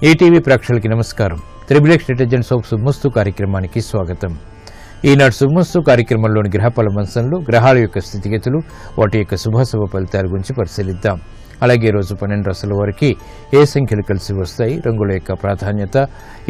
ETV ప్రేక్షకులకి నమస్కారం. Triplex detergent soap శుభమస్తు కార్యక్రమానికి స్వాగతం. ఈనాడు శుభమస్తు కార్యక్రమంలోని గ్రహఫల మంచంలో గ్రహాల యొక్క స్థితిగతులు, వాటి యొక్క శుభాశుభ ఫలితాల గురించి పరిశీలిద్దాం. అలాగే ఈరోజు 12 రాశుల వారికి ఏ సంఖ్యలు కలిసి వస్తాయి, రంగుల యొక్క ప్రాధాన్యత,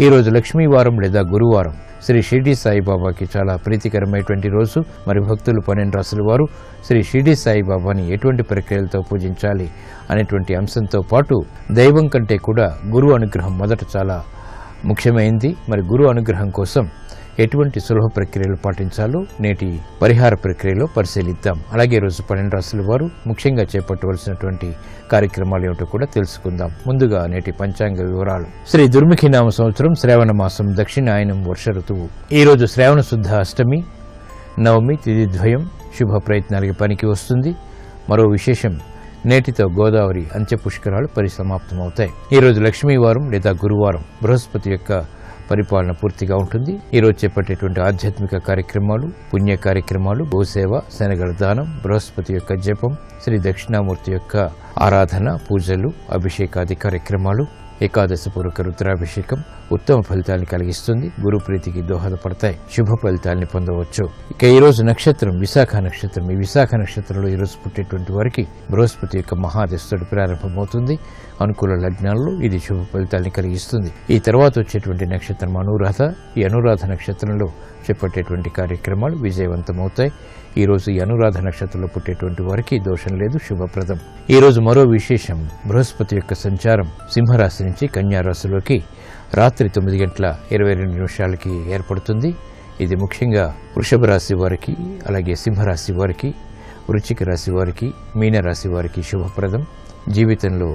ఈరోజు లక్ష్మీవారం లేదా గురువారం, శ్రీ షిర్డీ సాయిబాబాకి చాలా ప్రీతికరమైనటువంటి రోజు. మరి భక్తులు 12 రాశుల వారు శ్రీ షిర్డీ సాయిబాబాని ఎటువంటి ప్రక్రియలతో పూజించాలి అనేటువంటి అంశంతో పాటు దైవం కంటే కూడా గురువు అనుగ్రహం మొదట చాలా ముఖ్యమైంది. మరి గురువు అనుగ్రహం కోసం ఎటువంటి సులభ ప్రక్రియలు పాటించాలో నేటి పరిహార ప్రక్రియలో పరిశీలిద్దాం. అలాగే రోజు 12 రాశుల వారు ముఖ్యంగా చేపట్టవలసినటువంటి కార్యక్రమాలు ఏమిటో కూడా తెలుసుకుందాం. ముందుగా నేటి పంచాంగ వివరాలు. శ్రీ దుర్ముఖి నామ సంవత్సరం శ్రావణ మాసం దక్షిణాయనం వర్ష ఋతువు. ఈరోజు శ్రావణ శుద్ధ అష్టమి, నవమి తిథిద్వయం, శుభ ప్రయత్నాలకి పనికి వస్తుంది. మరో విశేషం, నేటితో గోదావరి అంత్య పుష్కరాలు పరిసమాప్తమవుతాయి. ఈరోజు లక్ష్మీవారం లేదా గురువారం, బృహస్పతి యొక్క పరిపాలన పూర్తిగా ఉంటుంది. ఈరోజు చేపట్టేటువంటి ఆధ్యాత్మిక కార్యక్రమాలు, పుణ్య కార్యక్రమాలు, గోసేవ, శనగల దానం, బృహస్పతి యొక్క జపం, శ్రీ దక్షిణామూర్తి యొక్క ఆరాధన, పూజలు, అభిషేకాది కార్యక్రమాలు, ఏకాదశి పూర్వక రుద్రాభిషేకం ఉత్తమ ఫలితాలను కలిగిస్తుంది. గురు ప్రీతికి దోహదపడతాయి. శుభ ఫలితాలని పొందవచ్చు. ఇక ఈ రోజు నక్షత్రం విశాఖ నక్షత్రం. ఈ విశాఖ నక్షత్రంలో ఈ రోజు పుట్టేటువంటి వారికి బృహస్పతి యొక్క మహాదశుడు ప్రారంభమవుతుంది. అనుకూల లగ్నాల్లో ఇది శుభ ఫలితాలని కలిగిస్తుంది. ఈ తర్వాత వచ్చేటువంటి నక్షత్రం అనురాధ. ఈ అనురాధ నక్షత్రంలో చేపట్టేటువంటి కార్యక్రమాలు విజయవంతమవుతాయి. ఈ రోజు ఈ అనురాధ నక్షత్రంలో పుట్టేటువంటి వారికి దోషం లేదు, శుభప్రదం. ఈ రోజు మరో విశేషం, బృహస్పతి యొక్క సంచారం సింహరాశి నుంచి కన్యారాశిలోకి రాత్రి 9:22 ఏర్పడుతుంది. ఇది ముఖ్యంగా వృషభ రాశి వారికి, అలాగే సింహరాశి వారికి, వృశ్చిక రాశి వారికి, మీనరాశి వారికి శుభప్రదం. జీవితంలో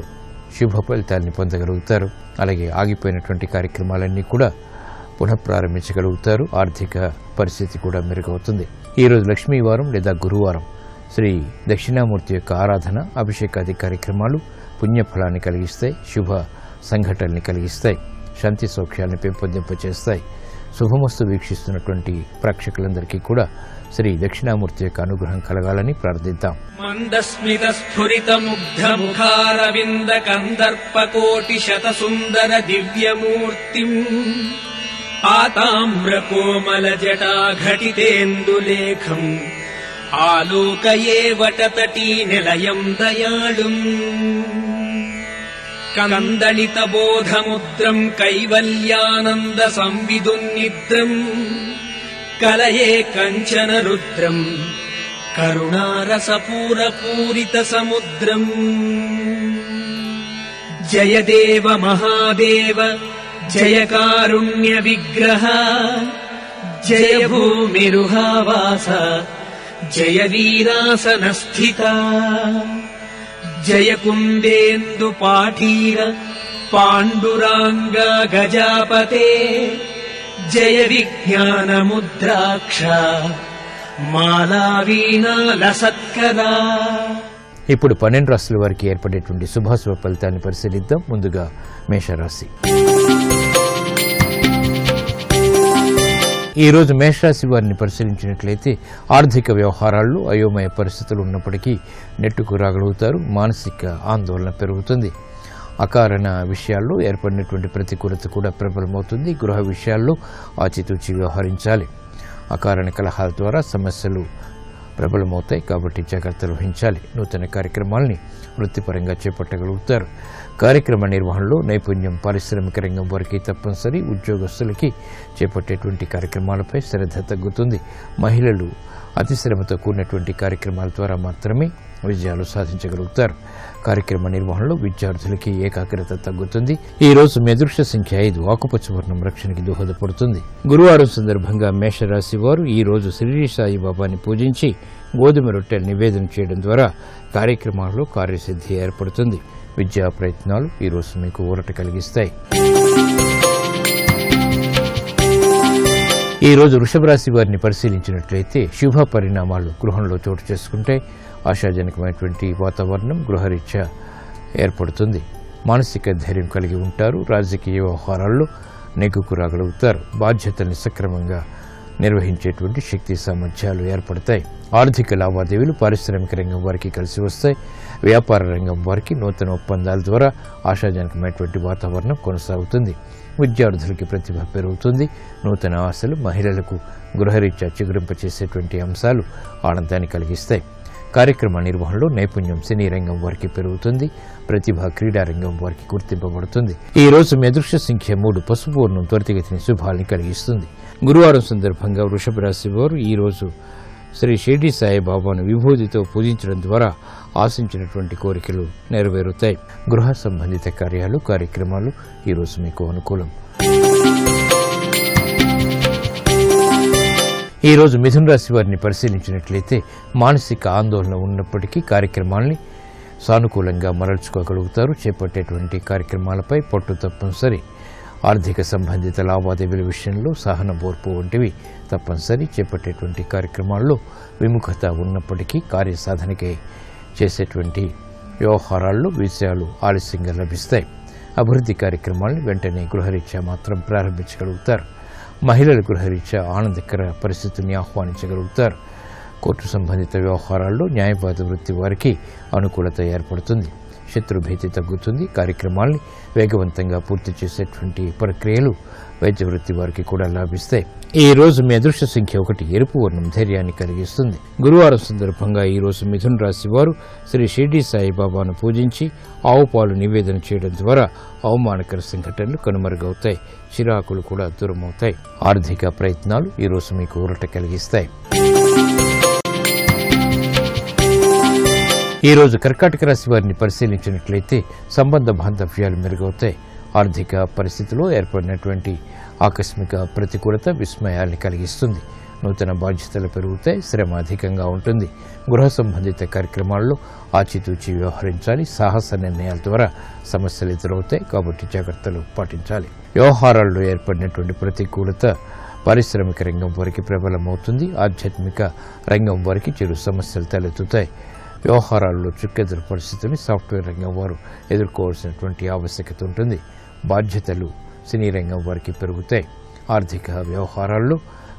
శుభ ఫలితాలని పొందగలుగుతారు. అలాగే ఆగిపోయినటువంటి కార్యక్రమాలన్నీ కూడా పునఃప్రారంభించగలుగుతారు. ఆర్థిక పరిస్థితి కూడా మెరుగవుతుంది. ఈరోజు లక్ష్మీవారం లేదా గురువారం, శ్రీ దక్షిణామూర్తి యొక్క ఆరాధన, అభిషేకాది కార్యక్రమాలు పుణ్యఫలాన్ని కలిగిస్తాయి, శుభ సంఘటనల్ని కలిగిస్తాయి, శాంతి సౌఖ్యాలను పెంపొందింపచేస్తాయి. శుభమస్తు వీక్షిస్తున్నటువంటి ప్రేక్షకులందరికీ కూడా శ్రీ దక్షిణామూర్తి యొక్క అనుగ్రహం కలగాలని ప్రార్థిద్దాం. మందస్మిత స్ఫురిత ముగ్ధ ముఖారవింద కందర్పకోటి శత సుందర దివ్యమూర్తిం ఆతామ్ర కోమల జటా ఘటితేందులేఖం ఆలోకయే వటతటీ నిలయం దయాళుం కందళిత బోధముద్రం కైవల్యానంద సంవిదున్నిద్రం కలయే కంచన రుద్రం కరుణారసపూరపూరిత సముద్రం జయదేవ మహాదేవ జయ కారుణ్య విగ్రహ జయ భూమిరుహావాస జయ వీరాసన స్థిత జయ కుందేందు పాఠీర పాండురాంగ గజాపతే జయ విజ్ఞాన ముద్రాక్ష మాలావీణాల సత్కరా. ఇప్పుడు 12 రాశుల వారికి ఏర్పడేటువంటి శుభాశుభ ఫలితాన్ని పరిశీలిద్దాం. ముందుగా మేషరాశి. ఈ రోజు మేషరాశి వారిని పరిశీలించినట్లయితే ఆర్థిక వ్యవహారాల్లో అయోమయ పరిస్థితులు ఉన్నప్పటికీ నెట్టుకు రాగలుగుతారు. మానసిక ఆందోళన పెరుగుతుంది. అకారణ విషయాల్లో ఏర్పడినటువంటి ప్రతికూలత కూడా ప్రబలమవుతుంది. గృహ విషయాల్లో ఆచితూచి వ్యవహరించాలి. అకారణ కలహాల ద్వారా సమస్యలు ప్రబలమవుతాయి కాబట్టి జాగ్రత్తలు వహించాలి. నూతన కార్యక్రమాలని వృత్తిపరంగా చేపట్టగలుగుతారు. కార్యక్రమ నిర్వహణలో నైపుణ్యం పారిశ్రామిక రంగం వారికి తప్పనిసరి. ఉద్యోగస్తులకి చేపట్టేటువంటి కార్యక్రమాలపై శ్రద్ధ తగ్గుతుంది. మహిళలు అతి శ్రమతో కూడినటువంటి కార్యక్రమాల ద్వారా మాత్రమే విజయాలు సాధించగలుగుతారు. కార్యక్రమ నిర్వహణలో విద్యార్థులకి ఏకాగ్రత తగ్గుతుంది. ఈ రోజు మీ అదృష్ట సంఖ్య 5, ఆకుపచ్చ వర్ణం రక్షణకి దోహదపడుతుంది. గురువారం సందర్భంగా మేషరాశి వారు ఈ రోజు షిర్డీ సాయిబాబాని పూజించి గోధుమ రొట్టెలు నివేదన చేయడం ద్వారా కార్యక్రమాల్లో కార్యసిద్ధి ఏర్పడుతుంది. విద్యా ప్రయత్నాలు ఈ రోజు మీకు ఊరట కలిగిస్తాయి. ఈ రోజు వృషభ రాశి వారిని పరిశీలించినట్లయితే శుభ పరిణామాలు గృహంలో చోటు చేసుకుంటాయి. ఆశాజనకమైనటువంటి వాతావరణం గృహరీత్యా ఏర్పడుతుంది. మానసిక ధైర్యం కలిగి ఉంటారు. రాజకీయ వ్యవహారాల్లో నెగ్గుకు రాగలుగుతారు. బాధ్యతల్ని సక్రమంగా నిర్వహించేటువంటి శక్తి సామర్థ్యాలు ఏర్పడతాయి. ఆర్థిక లావాదేవీలు పారిశ్రామిక రంగం వారికి కలిసి వస్తాయి. వ్యాపార రంగం వారికి నూతన ఒప్పందాల ద్వారా ఆశాజనకమైనటువంటి వాతావరణం కొనసాగుతుంది. విద్యార్థులకి ప్రతిభ పెరుగుతుంది. నూతన ఆశలు మహిళలకు గృహరీత్యా చిగురింపచేసేటువంటి అంశాలు ఆనందాన్ని కలిగిస్తాయి. కార్యక్రమ నిర్వహణలో నైపుణ్యం సినీ రంగం వారికి పెరుగుతుంది. ప్రతిభ క్రీడారంగం వారికి గుర్తింపబడుతుంది. ఈ రోజు మీ అదృష్ట సంఖ్య 3. పసుపు వర్ణం త్వరితగతిని శుభాల్ని కలిగిస్తుంది. గురువారం సందర్భంగా వృషభ రాశి వారు ఈ రోజు శ్రీ షిరిడి సాయిబాబాను విభూతితో పూజించడం ద్వారా ఆశించినటువంటి కోరికలు నెరవేరుతాయి. గృహ సంబంధిత కార్యక్రమాలు ఈ రోజు మీకు అనుకూలం. ఈ రోజు మిథున రాశి వారిని పరిశీలించినట్లయితే మానసిక ఆందోళన ఉన్నప్పటికీ కార్యక్రమాల్ని సానుకూలంగా మరల్చుకోగలుగుతారు. చేపట్టేటువంటి కార్యక్రమాలపై పట్టు తప్పనిసరి. ఆర్థిక సంబంధిత లావాదేవీల విషయంలో సహన ఓర్పు వంటివి తప్పనిసరి. చేపట్టేటువంటి కార్యక్రమాల్లో విముఖత ఉన్నప్పటికీ కార్యసాధనకై చేసేటువంటి వ్యవహారాల్లో విజయాలు ఆలస్యంగా లభిస్తాయి. అభివృద్ధి కార్యక్రమాలను వెంటనే గృహరీత్యా మాత్రం ప్రారంభించగలుగుతారు. మహిళల గృహరీత్యా ఆనందకర పరిస్థితుల్ని ఆహ్వానించగలుగుతారు. కోర్టు సంబంధిత వ్యవహారాల్లో న్యాయవాద వృత్తి వారికి అనుకూలత ఏర్పడుతుంది. శత్రుభీతి తగ్గుతుంది. కార్యక్రమాల్ని వేగవంతంగా పూర్తి చేసేటువంటి ప్రక్రియలు వైద్య వృత్తి వారికి కూడా లాభిస్తాయి. ఈ రోజు మీ అదృష్ట సంఖ్య 1. ఎరుపు వర్ణం ధైర్యాన్ని కలిగిస్తుంది. గురువారం సందర్భంగా ఈ రోజు మిథున రాశి వారు శ్రీ షిరిడి సాయిబాబాను పూజించి ఆవు పాలు నివేదన చేయడం ద్వారా అవమానకర సంఘటనలు కనుమరుగవుతాయి. చిరాకులు కూడా దూరమవుతాయి. ఆర్థిక ప్రయత్నాలు ఈ రోజు మీకు ఊరట కలిగిస్తాయి. ఈ రోజు కర్కాటక రాశి వారిని పరిశీలించినట్లయితే సంబంధ బాంధవ్యాలు మెరుగవుతాయి. ఆర్థిక పరిస్థితిలో ఏర్పడినటువంటి ఆకస్మిక ప్రతికూలత విస్మయాల్ని కలిగిస్తుంది. నూతన బాధ్యతలు పెరుగుతాయి. శ్రమ అధికంగా ఉంటుంది. గృహ సంబంధిత కార్యక్రమాల్లో ఆచితూచి వ్యవహరించాలి. సాహస నిర్ణయాల ద్వారా సమస్యలు ఎదురవుతాయి కాబట్టి జాగ్రత్తలు పాటించాలి. వ్యవహారాల్లో ఏర్పడినటువంటి ప్రతికూలత పారిశ్రామిక రంగం వారికి ప్రబలమవుతుంది. ఆధ్యాత్మిక రంగం వారికి చిరు సమస్యలు తలెత్తుతాయి. వ్యవహారాల్లో చుక్కెదురు పరిస్థితిని సాఫ్ట్వేర్ రంగం వారు ఎదుర్కోవాల్సినటువంటి ఆవశ్యకత ఉంటుంది. బాధ్యతలు సినీ రంగం వారికి పెరుగుతాయి. ఆర్థిక వ్యవహారాల్లో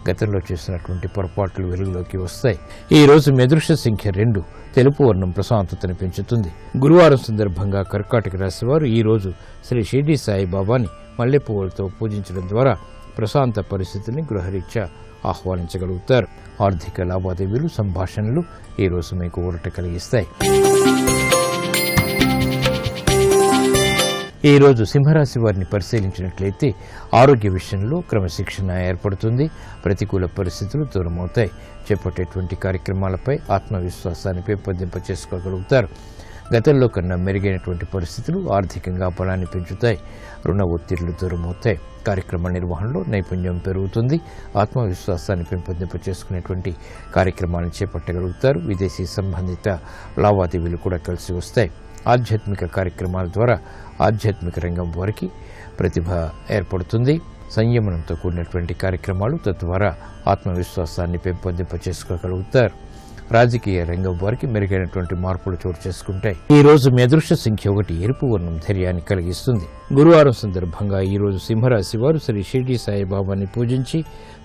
గతంలో చేసినటువంటి పొరపాట్లు వెలుగులోకి వస్తాయి. ఈ రోజు మీ అదృష్ట సంఖ్య 2. తెలుపు వర్ణం ప్రశాంతతను పెంచుతుంది. గురువారం సందర్భంగా కర్కాటక రాశి వారు ఈ రోజు శ్రీ షిరిడి సాయిబాబాని మల్లె పువ్వులతో పూజించడం ద్వారా ప్రశాంత పరిస్థితిని గృహరీత్యా ఆహ్వానించగలుగుతారు. ఆర్థిక లావాదేవీలు సంభాషణలు ఈ రోజు మీకు ఊరట కలిగిస్తాయి. ఈ రోజు సింహరాశి వారిని పరిశీలించినట్లయితే ఆరోగ్య విషయంలో క్రమశిక్షణ ఏర్పడుతుంది. ప్రతికూల పరిస్థితులు దూరమవుతాయి. చేపట్టేటువంటి కార్యక్రమాలపై ఆత్మవిశ్వాసాన్ని పెంపొందింప చేసుకోగలుగుతారు. గతంలో కన్నా మెరుగైనటువంటి పరిస్థితులు ఆర్థికంగా బలాన్ని పెంచుతాయి. రుణ ఒత్తిళ్లు దూరమవుతాయి. కార్యక్రమ నిర్వహణలో నైపుణ్యం పెరుగుతుంది. ఆత్మవిశ్వాసాన్ని పెంపొందింప చేసుకునేటువంటి కార్యక్రమాలను చేపట్టగలుగుతారు. విదేశీ సంబంధిత లావాదేవీలు కూడా కలిసి వస్తాయి. ఆధ్యాత్మిక కార్యక్రమాల ద్వారా ఆధ్యాత్మిక రంగం వారికి ప్రతిభ ఏర్పడుతుంది. సంయమనంతో కూడినటువంటి కార్యక్రమాలు తద్వారా ఆత్మవిశ్వాసాన్ని పెంపొందింప చేసుకోగలుగుతారు. రాజకీయ రంగం వారికి మెరుగైనటువంటి మార్పులు చోటు చేసుకుంటాయి. ఈ రోజు మీ అదృష్ట సంఖ్య 1. ఎరుపు వర్ణం ధైర్యాన్ని కలిగిస్తుంది. గురువారం సందర్భంగా ఈ రోజు సింహరాశి వారు శ్రీ షిరిడి సాయిబాబాని పూజించి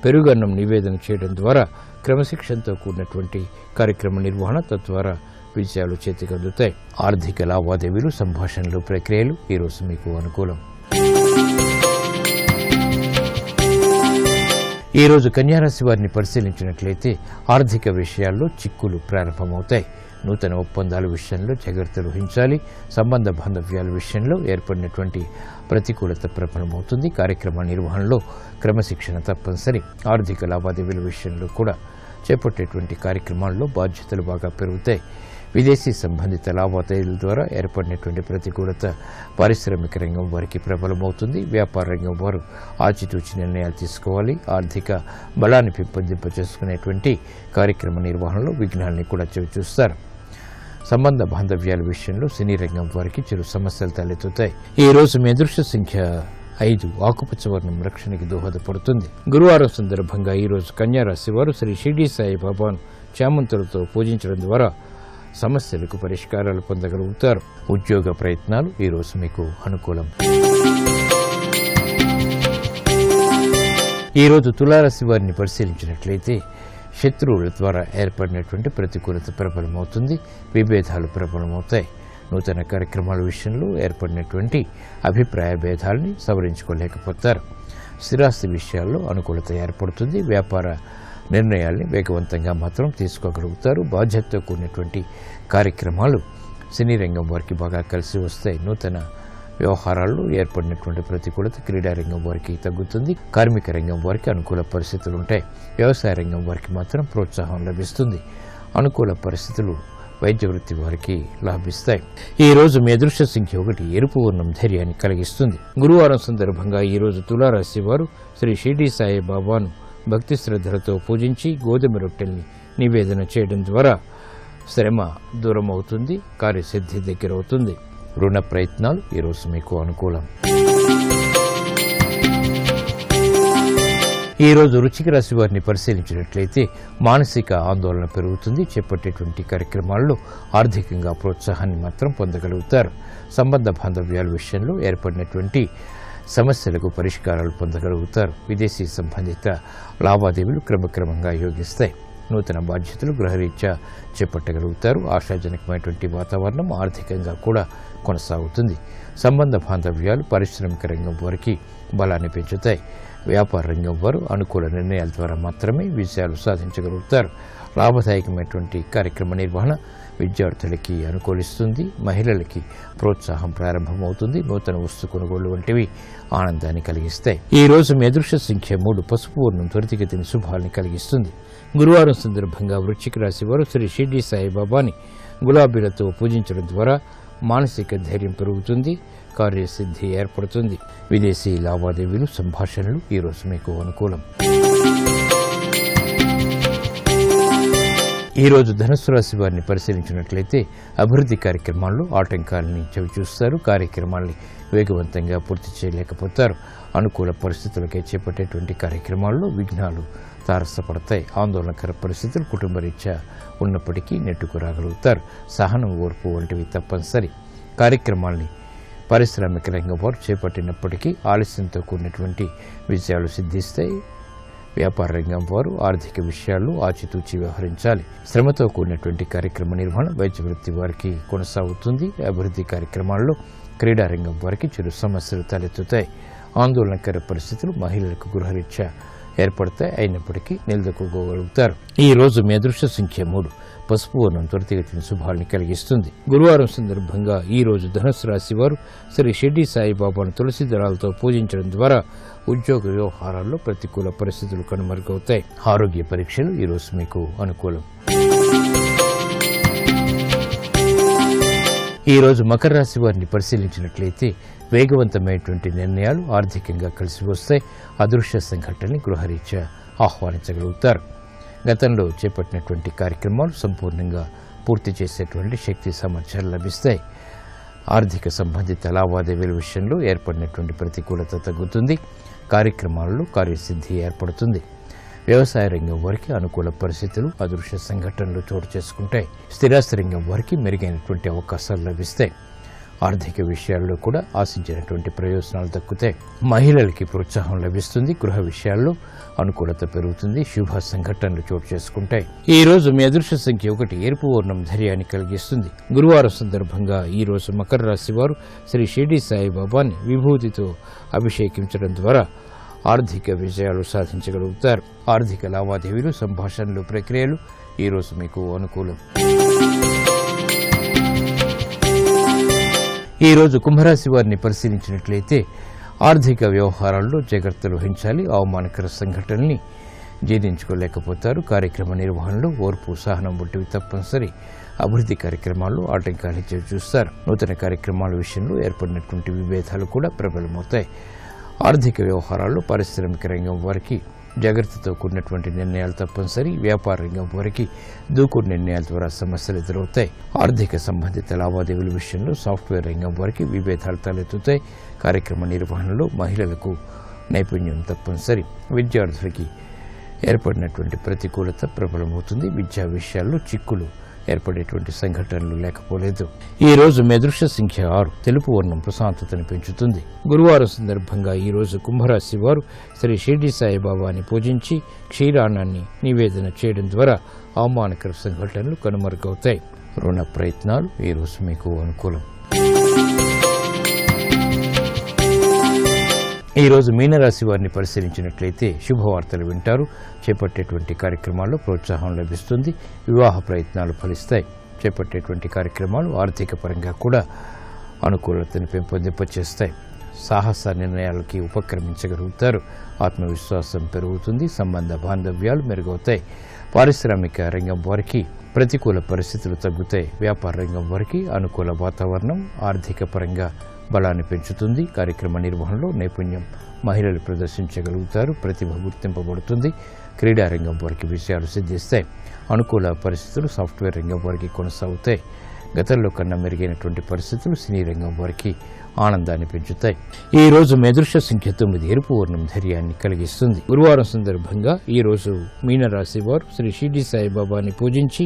పెరుగన్నం నివేదన చేయడం ద్వారా క్రమశిక్షణతో కూడినటువంటి కార్యక్రమ నిర్వహణ తద్వారా విజయాలు చేతికందుతాయి. ఆర్థిక లావాదేవీలు సంభాషణలు ప్రక్రియలు ఈ రోజు మీకు అనుకూలం. ఈ రోజు కన్యారాశి వారిని పరిశీలించినట్లయితే ఆర్థిక విషయాల్లో చిక్కులు ప్రారంభమవుతాయి. నూతన ఒప్పందాల విషయంలో జాగ్రత్తలు వహించాలి. సంబంధ బాంధవ్యాల విషయంలో ఏర్పడినటువంటి ప్రతికూలత ప్రబలమవుతుంది. కార్యక్రమ నిర్వహణలో క్రమశిక్షణ తప్పనిసరి. ఆర్థిక లావాదేవీల విషయంలో కూడా చేపట్టేటువంటి కార్యక్రమాల్లో బాధ్యతలు బాగా పెరుగుతాయి. విదేశీ సంబంధిత లావాదేవీల ద్వారా ఏర్పడినటువంటి ప్రతికూలత పారిశ్రామిక రంగం వారికి ప్రబలమవుతుంది. వ్యాపార రంగం వారు ఆచితూచి నిర్ణయాలు తీసుకోవాలి. ఆర్థిక బలాన్ని పెంపొందింప చేసుకునేటువంటి కార్యక్రమ నిర్వహణలో విఘ్నాల్ని కూడా చవిచూస్తారు. సంబంధ బాంధవ్యాల విషయంలో సినీ రంగం వారికి చిరు సమస్యలు తలెత్తుతాయి. ఈ రోజు మీ అదృష్ట సంఖ్య 5. ఆకుపచ్చ వర్ణం రక్షణకి దోహదపడుతుంది. గురువారం సందర్భంగా ఈ రోజు కన్యారాశి వారు శ్రీ షిరిడి సాయిబాబాను చామంతులతో పూజించడం ద్వారా సమస్యలకు పరిష్కారాలు పొందగలుగుతారు. ఉద్యోగ ప్రయత్నాలు ఈ రోజు మీకు అనుకూలం. ఈరోజు తులారాశి వారిని పరిశీలించినట్లయితే శత్రువుల ద్వారా ఏర్పడినటువంటి ప్రతికూలత ప్రబలమవుతుంది, విభేదాలు ప్రబలమవుతాయి. నూతన కార్యక్రమాల విషయంలో ఏర్పడినటువంటి అభిప్రాయ భేదాలని సవరించుకోలేకపోతారు. స్థిరాస్తి విషయాల్లో అనుకూలత ఏర్పడుతుంది. వ్యాపార నిర్ణయాల్ని వేగవంతంగా మాత్రం తీసుకోగలుగుతారు. బాధ్యతతో కూడినటువంటి కార్యక్రమాలు సినీ రంగం వారికి బాగా కలిసి వస్తాయి. నూతన వ్యవహారాల్లో ఏర్పడినటువంటి ప్రతికూలత క్రీడా రంగం వారికి తగ్గుతుంది. కార్మిక రంగం వారికి అనుకూల పరిస్థితులు ఉంటాయి. వ్యవసాయ రంగం వారికి మాత్రం ప్రోత్సాహం లభిస్తుంది. అనుకూల పరిస్థితులు వైద్య వృత్తి వారికి లాభిస్తాయి. ఈ రోజు మీ అదృష్ట సంఖ్య 1 ఎరుపు వర్ణం ధైర్యాన్ని కలిగిస్తుంది. గురువారం సందర్భంగా ఈ రోజు తులారాశి వారు శ్రీ షిరిడి సాయి బాబాను భక్తి శ్రద్ధలతో పూజించి గోధుమ రొట్టెల్ని నివేదన చేయడం ద్వారా శ్రమ దూరం అవుతుంది, కార్యసిద్ధి దగ్గరవుతుంది. రుణ ప్రయత్నాలు ఈరోజు మీకు అనుకూలం. ఈరోజు వృశ్చిక రాశి వారిని పరిశీలించినట్లయితే మానసిక ఆందోళన పెరుగుతుంది. చేపట్టేటువంటి కార్యక్రమాల్లో ఆర్థికంగా ప్రోత్సాహాన్ని మాత్రం పొందగలుగుతారు. సంబంధ బాంధవ్యాల విషయంలో ఏర్పడినటువంటి సమస్యలకు పరిష్కారాలు పొందగలుగుతారు. విదేశీ సంబంధిత లావాదేవీలు క్రమక్రమంగా యోగిస్తాయి. నూతన బాధ్యతలు గృహరీత్యా చేపట్టగలుగుతారు. ఆశాజనకమైనటువంటి వాతావరణం ఆర్థికంగా కూడా కొనసాగుతుంది. సంబంధ బాంధవ్యాలు పారిశ్రామిక రంగం వారికి బలాన్ని పెంచుతాయి. వ్యాపార రంగం వారు అనుకూల నిర్ణయాల ద్వారా మాత్రమే విజయాలు సాధించగలుగుతారు. లాభదాయకమైనటువంటి కార్యక్రమ నిర్వహణ విద్యార్థులకి అనుకూలిస్తుంది. మహిళలకి ప్రోత్సాహం ప్రారంభమవుతుంది. నూతన వస్తు కొనుగోలు వంటివి ఆనందాన్ని కలిగిస్తాయి. ఈ రోజు మీ అదృష్ట సంఖ్య 3 పసుపు వర్ణం త్వరితగతిన శుభాల్ని కలిగిస్తుంది. గురువారం సందర్భంగా వృశ్చిక రాశి వారు శ్రీ షిరిడి సాయిబాబాని గులాబీలతో పూజించడం ద్వారా మానసిక ధైర్యం పెరుగుతుంది, కార్యసిద్ధి ఏర్పడుతుంది. విదేశీ లావాదేవీలు సంభాషణలు ఈరోజు మీకు అనుకూలం. ఈరోజు ధనుస్సు రాశి వారిని పరిశీలించినట్లయితే అభివృద్ధి కార్యక్రమాల్లో ఆటంకాలని చవిచూస్తారు. కార్యక్రమాల్ని వేగవంతంగా పూర్తి చేయలేకపోతారు. అనుకూల పరిస్థితులకే చేపట్టేటువంటి కార్యక్రమాల్లో విఘ్నాలు తారసపడతాయి. ఆందోళనకర పరిస్థితులు కుటుంబ రీత్యా ఉన్నప్పటికీ నెట్టుకు రాగలుగుతారు. సహనం, ఓర్పు వంటివి తప్పనిసరి. కార్యక్రమాల్ని పారిశ్రామిక రంగం వారు చేపట్టినప్పటికీ ఆలస్యంతో కూడినటువంటి విజయాలు సిద్ధిస్తాయి. వ్యాపార రంగం వారు ఆర్థిక విషయాల్లో ఆచితూచి వ్యవహరించాలి. శ్రమతో కూడినటువంటి కార్యక్రమ నిర్వహణ వైద్య వృత్తి వారికి కొనసాగుతుంది. అభివృద్ధి కార్యక్రమాల్లో క్రీడా రంగం వారికి చిరు సమస్యలు తలెత్తుతాయి. ఆందోళనకర పరిస్థితులు మహిళలకు గృహరీత్యా ఏర్పడతాయి. అయినప్పటికీ నిలదొక్కుకోగలుగుతారు. ఈ రోజు మీ అదృష్ట సంఖ్య 3 పసుపు వర్ణం త్వరితగతిన శుభాల్ని కలిగిస్తుంది. గురువారం సందర్భంగా ఈ రోజు ధనుస్సు రాశి వారు శ్రీ షిరిడి సాయిబాబాను తులసి దళాలతో పూజించడం ద్వారా ఉద్యోగ వ్యవహారాల్లో ప్రతికూల పరిస్థితులు కనుమరుగవుతాయి. ఆరోగ్య పరీక్షలు ఈరోజు మీకు అనుకూలం. ఈ రోజు మకర రాశి వారిని పరిశీలించినట్లయితే వేగవంతమైనటువంటి నిర్ణయాలు ఆర్థికంగా కలిసి వస్తాయి. అదృశ్య సంఘటనని గృహరీత్యా ఆహ్వానించగలుగుతారు. గతంలో చేపట్టినటువంటి కార్యక్రమాలు సంపూర్ణంగా పూర్తి చేసేటువంటి శక్తి సామర్థ్యాలు లభిస్తాయి. ఆర్థిక సంబంధిత లావాదేవీల విషయంలో ఏర్పడినటువంటి ప్రతికూలత తగ్గుతుంది. కార్యక్రమాలలో కార్యసిద్ధి ఏర్పడుతుంది. వ్యవసాయ రంగం వారికి అనుకూల పరిస్థితులు, అదృశ్య సంఘటనలు చోటు చేసుకుంటాయి. స్థిరాస్తి రంగం వారికి మెరుగైనటువంటి అవకాశాలు లభిస్తాయి. ఆర్థిక విషయాల్లో కూడా ఆశించినటువంటి ప్రయోజనాలు దక్కుతాయి. మహిళలకి ప్రోత్సాహం లభిస్తుంది. గృహ విషయాల్లో అనుకూలత పెరుగుతుంది. శుభ సంఘటనలు చోటు చేసుకుంటాయి. ఈ రోజు మీ అదృష్ట సంఖ్య 1 ఎరుపు వర్ణం ధైర్యాన్ని కలిగిస్తుంది. గురువారం సందర్భంగా ఈ రోజు మకర రాశి వారు శ్రీ షిరిడి సాయిబాబాని విభూతితో అభిషేకించడం ద్వారా ఆర్థిక విజయాలు సాధించగలుగుతారు. ఆర్థిక లావాదేవీలు, సంభాషణలు, ప్రక్రియలు ఈరోజు మీకు అనుకూలం. ఈరోజు కుంభరాశి వారిని పరిశీలించినట్లయితే ఆర్థిక వ్యవహారాల్లో జాగ్రత్తలు వహించాలి. అవమానకర సంఘటనల్ని జీర్ణించుకోలేకపోతారు. కార్యక్రమ నిర్వహణలో ఓర్పు, సహనం వంటివి తప్పనిసరి. అభివృద్ధి కార్యక్రమాల్లో ఆటంకాలు చూస్తారు. నూతన కార్యక్రమాల విషయంలో ఏర్పడినటువంటి విభేదాలు కూడా ప్రబలమవుతాయి. ఆర్థిక వ్యవహారాల్లో పారిశ్రామిక రంగం వారికి జాగ్రత్తతో కూడినటువంటి నిర్ణయాలు తప్పనిసరి. వ్యాపార రంగం వారికి దూకుడు నిర్ణయాల ద్వారా సమస్యలు ఎదురవుతాయి. ఆర్థిక సంబంధిత లావాదేవీల విషయంలో సాఫ్ట్వేర్ రంగం వారికి విభేదాలు తలెత్తుతాయి. కార్యక్రమ నిర్వహణలో మహిళలకు నైపుణ్యం తప్పనిసరి. విద్యార్థులకి ఏర్పడినటువంటి ప్రతికూలత ప్రబలమవుతుంది. విద్యా విషయాల్లో చిక్కులు ఏర్పడేటువంటి సంఘటనలు లేకపోలేదు. ఈ రోజు మీ అదృష్ట సంఖ్య 6. తెలుపు వర్ణం ప్రశాంతతను పెంచుతుంది. గురువారం సందర్భంగా ఈ రోజు కుంభరాశి వారు శ్రీ షిర్డీ సాయిబాబాని పూజించి క్షీరాన్నాన్ని నివేదన చేయడం ద్వారా అవమానకర సంఘటనలు కనుమరుగవుతాయి. రుణ ప్రయత్నాలు ఈ రోజు మీకు అనుకూలం. ఈ రోజు మీనరాశి వారిని పరిశీలించినట్లయితే శుభవార్తలు వింటారు. చేపట్టేటువంటి కార్యక్రమాల్లో ప్రోత్సాహం లభిస్తుంది. వివాహ ప్రయత్నాలు ఫలిస్తాయి. చేపట్టేటువంటి కార్యక్రమాలు ఆర్థిక పరంగా కూడా అనుకూలతను పెంపొందింపచేస్తాయి. సాహస నిర్ణయాలకి ఉపక్రమించగలుగుతారు. ఆత్మవిశ్వాసం పెరుగుతుంది. సంబంధ బాంధవ్యాలు మెరుగవుతాయి. పారిశ్రామిక రంగం వారికి ప్రతికూల పరిస్థితులు తగ్గుతాయి. వ్యాపార రంగం వారికి అనుకూల వాతావరణం ఆర్థిక పరంగా బలాన్ని పెంచుతుంది. కార్యక్రమ నిర్వహణలో నైపుణ్యం మహిళలు ప్రదర్శించగలుగుతారు. ప్రతిభ గుర్తింపబడుతుంది. క్రీడారంగం వారికి విషయాలు సిద్ధిస్తాయి. అనుకూల పరిస్థితులు సాఫ్ట్వేర్ రంగం వారికి కొనసాగుతాయి. గతంలో కన్నా మెరుగైనటువంటి పరిస్థితులు సినీ రంగం వారికి ఆనందాన్ని పెంచుతాయి. ఈ రోజు మీ అదృష్ట సంఖ్య 9. ఎరుపు వర్ణం ధైర్యాన్ని కలిగిస్తుంది. గురువారం సందర్భంగా ఈ రోజు మీనరాశి వారు శ్రీ షిర్డీ సాయిబాబాని పూజించి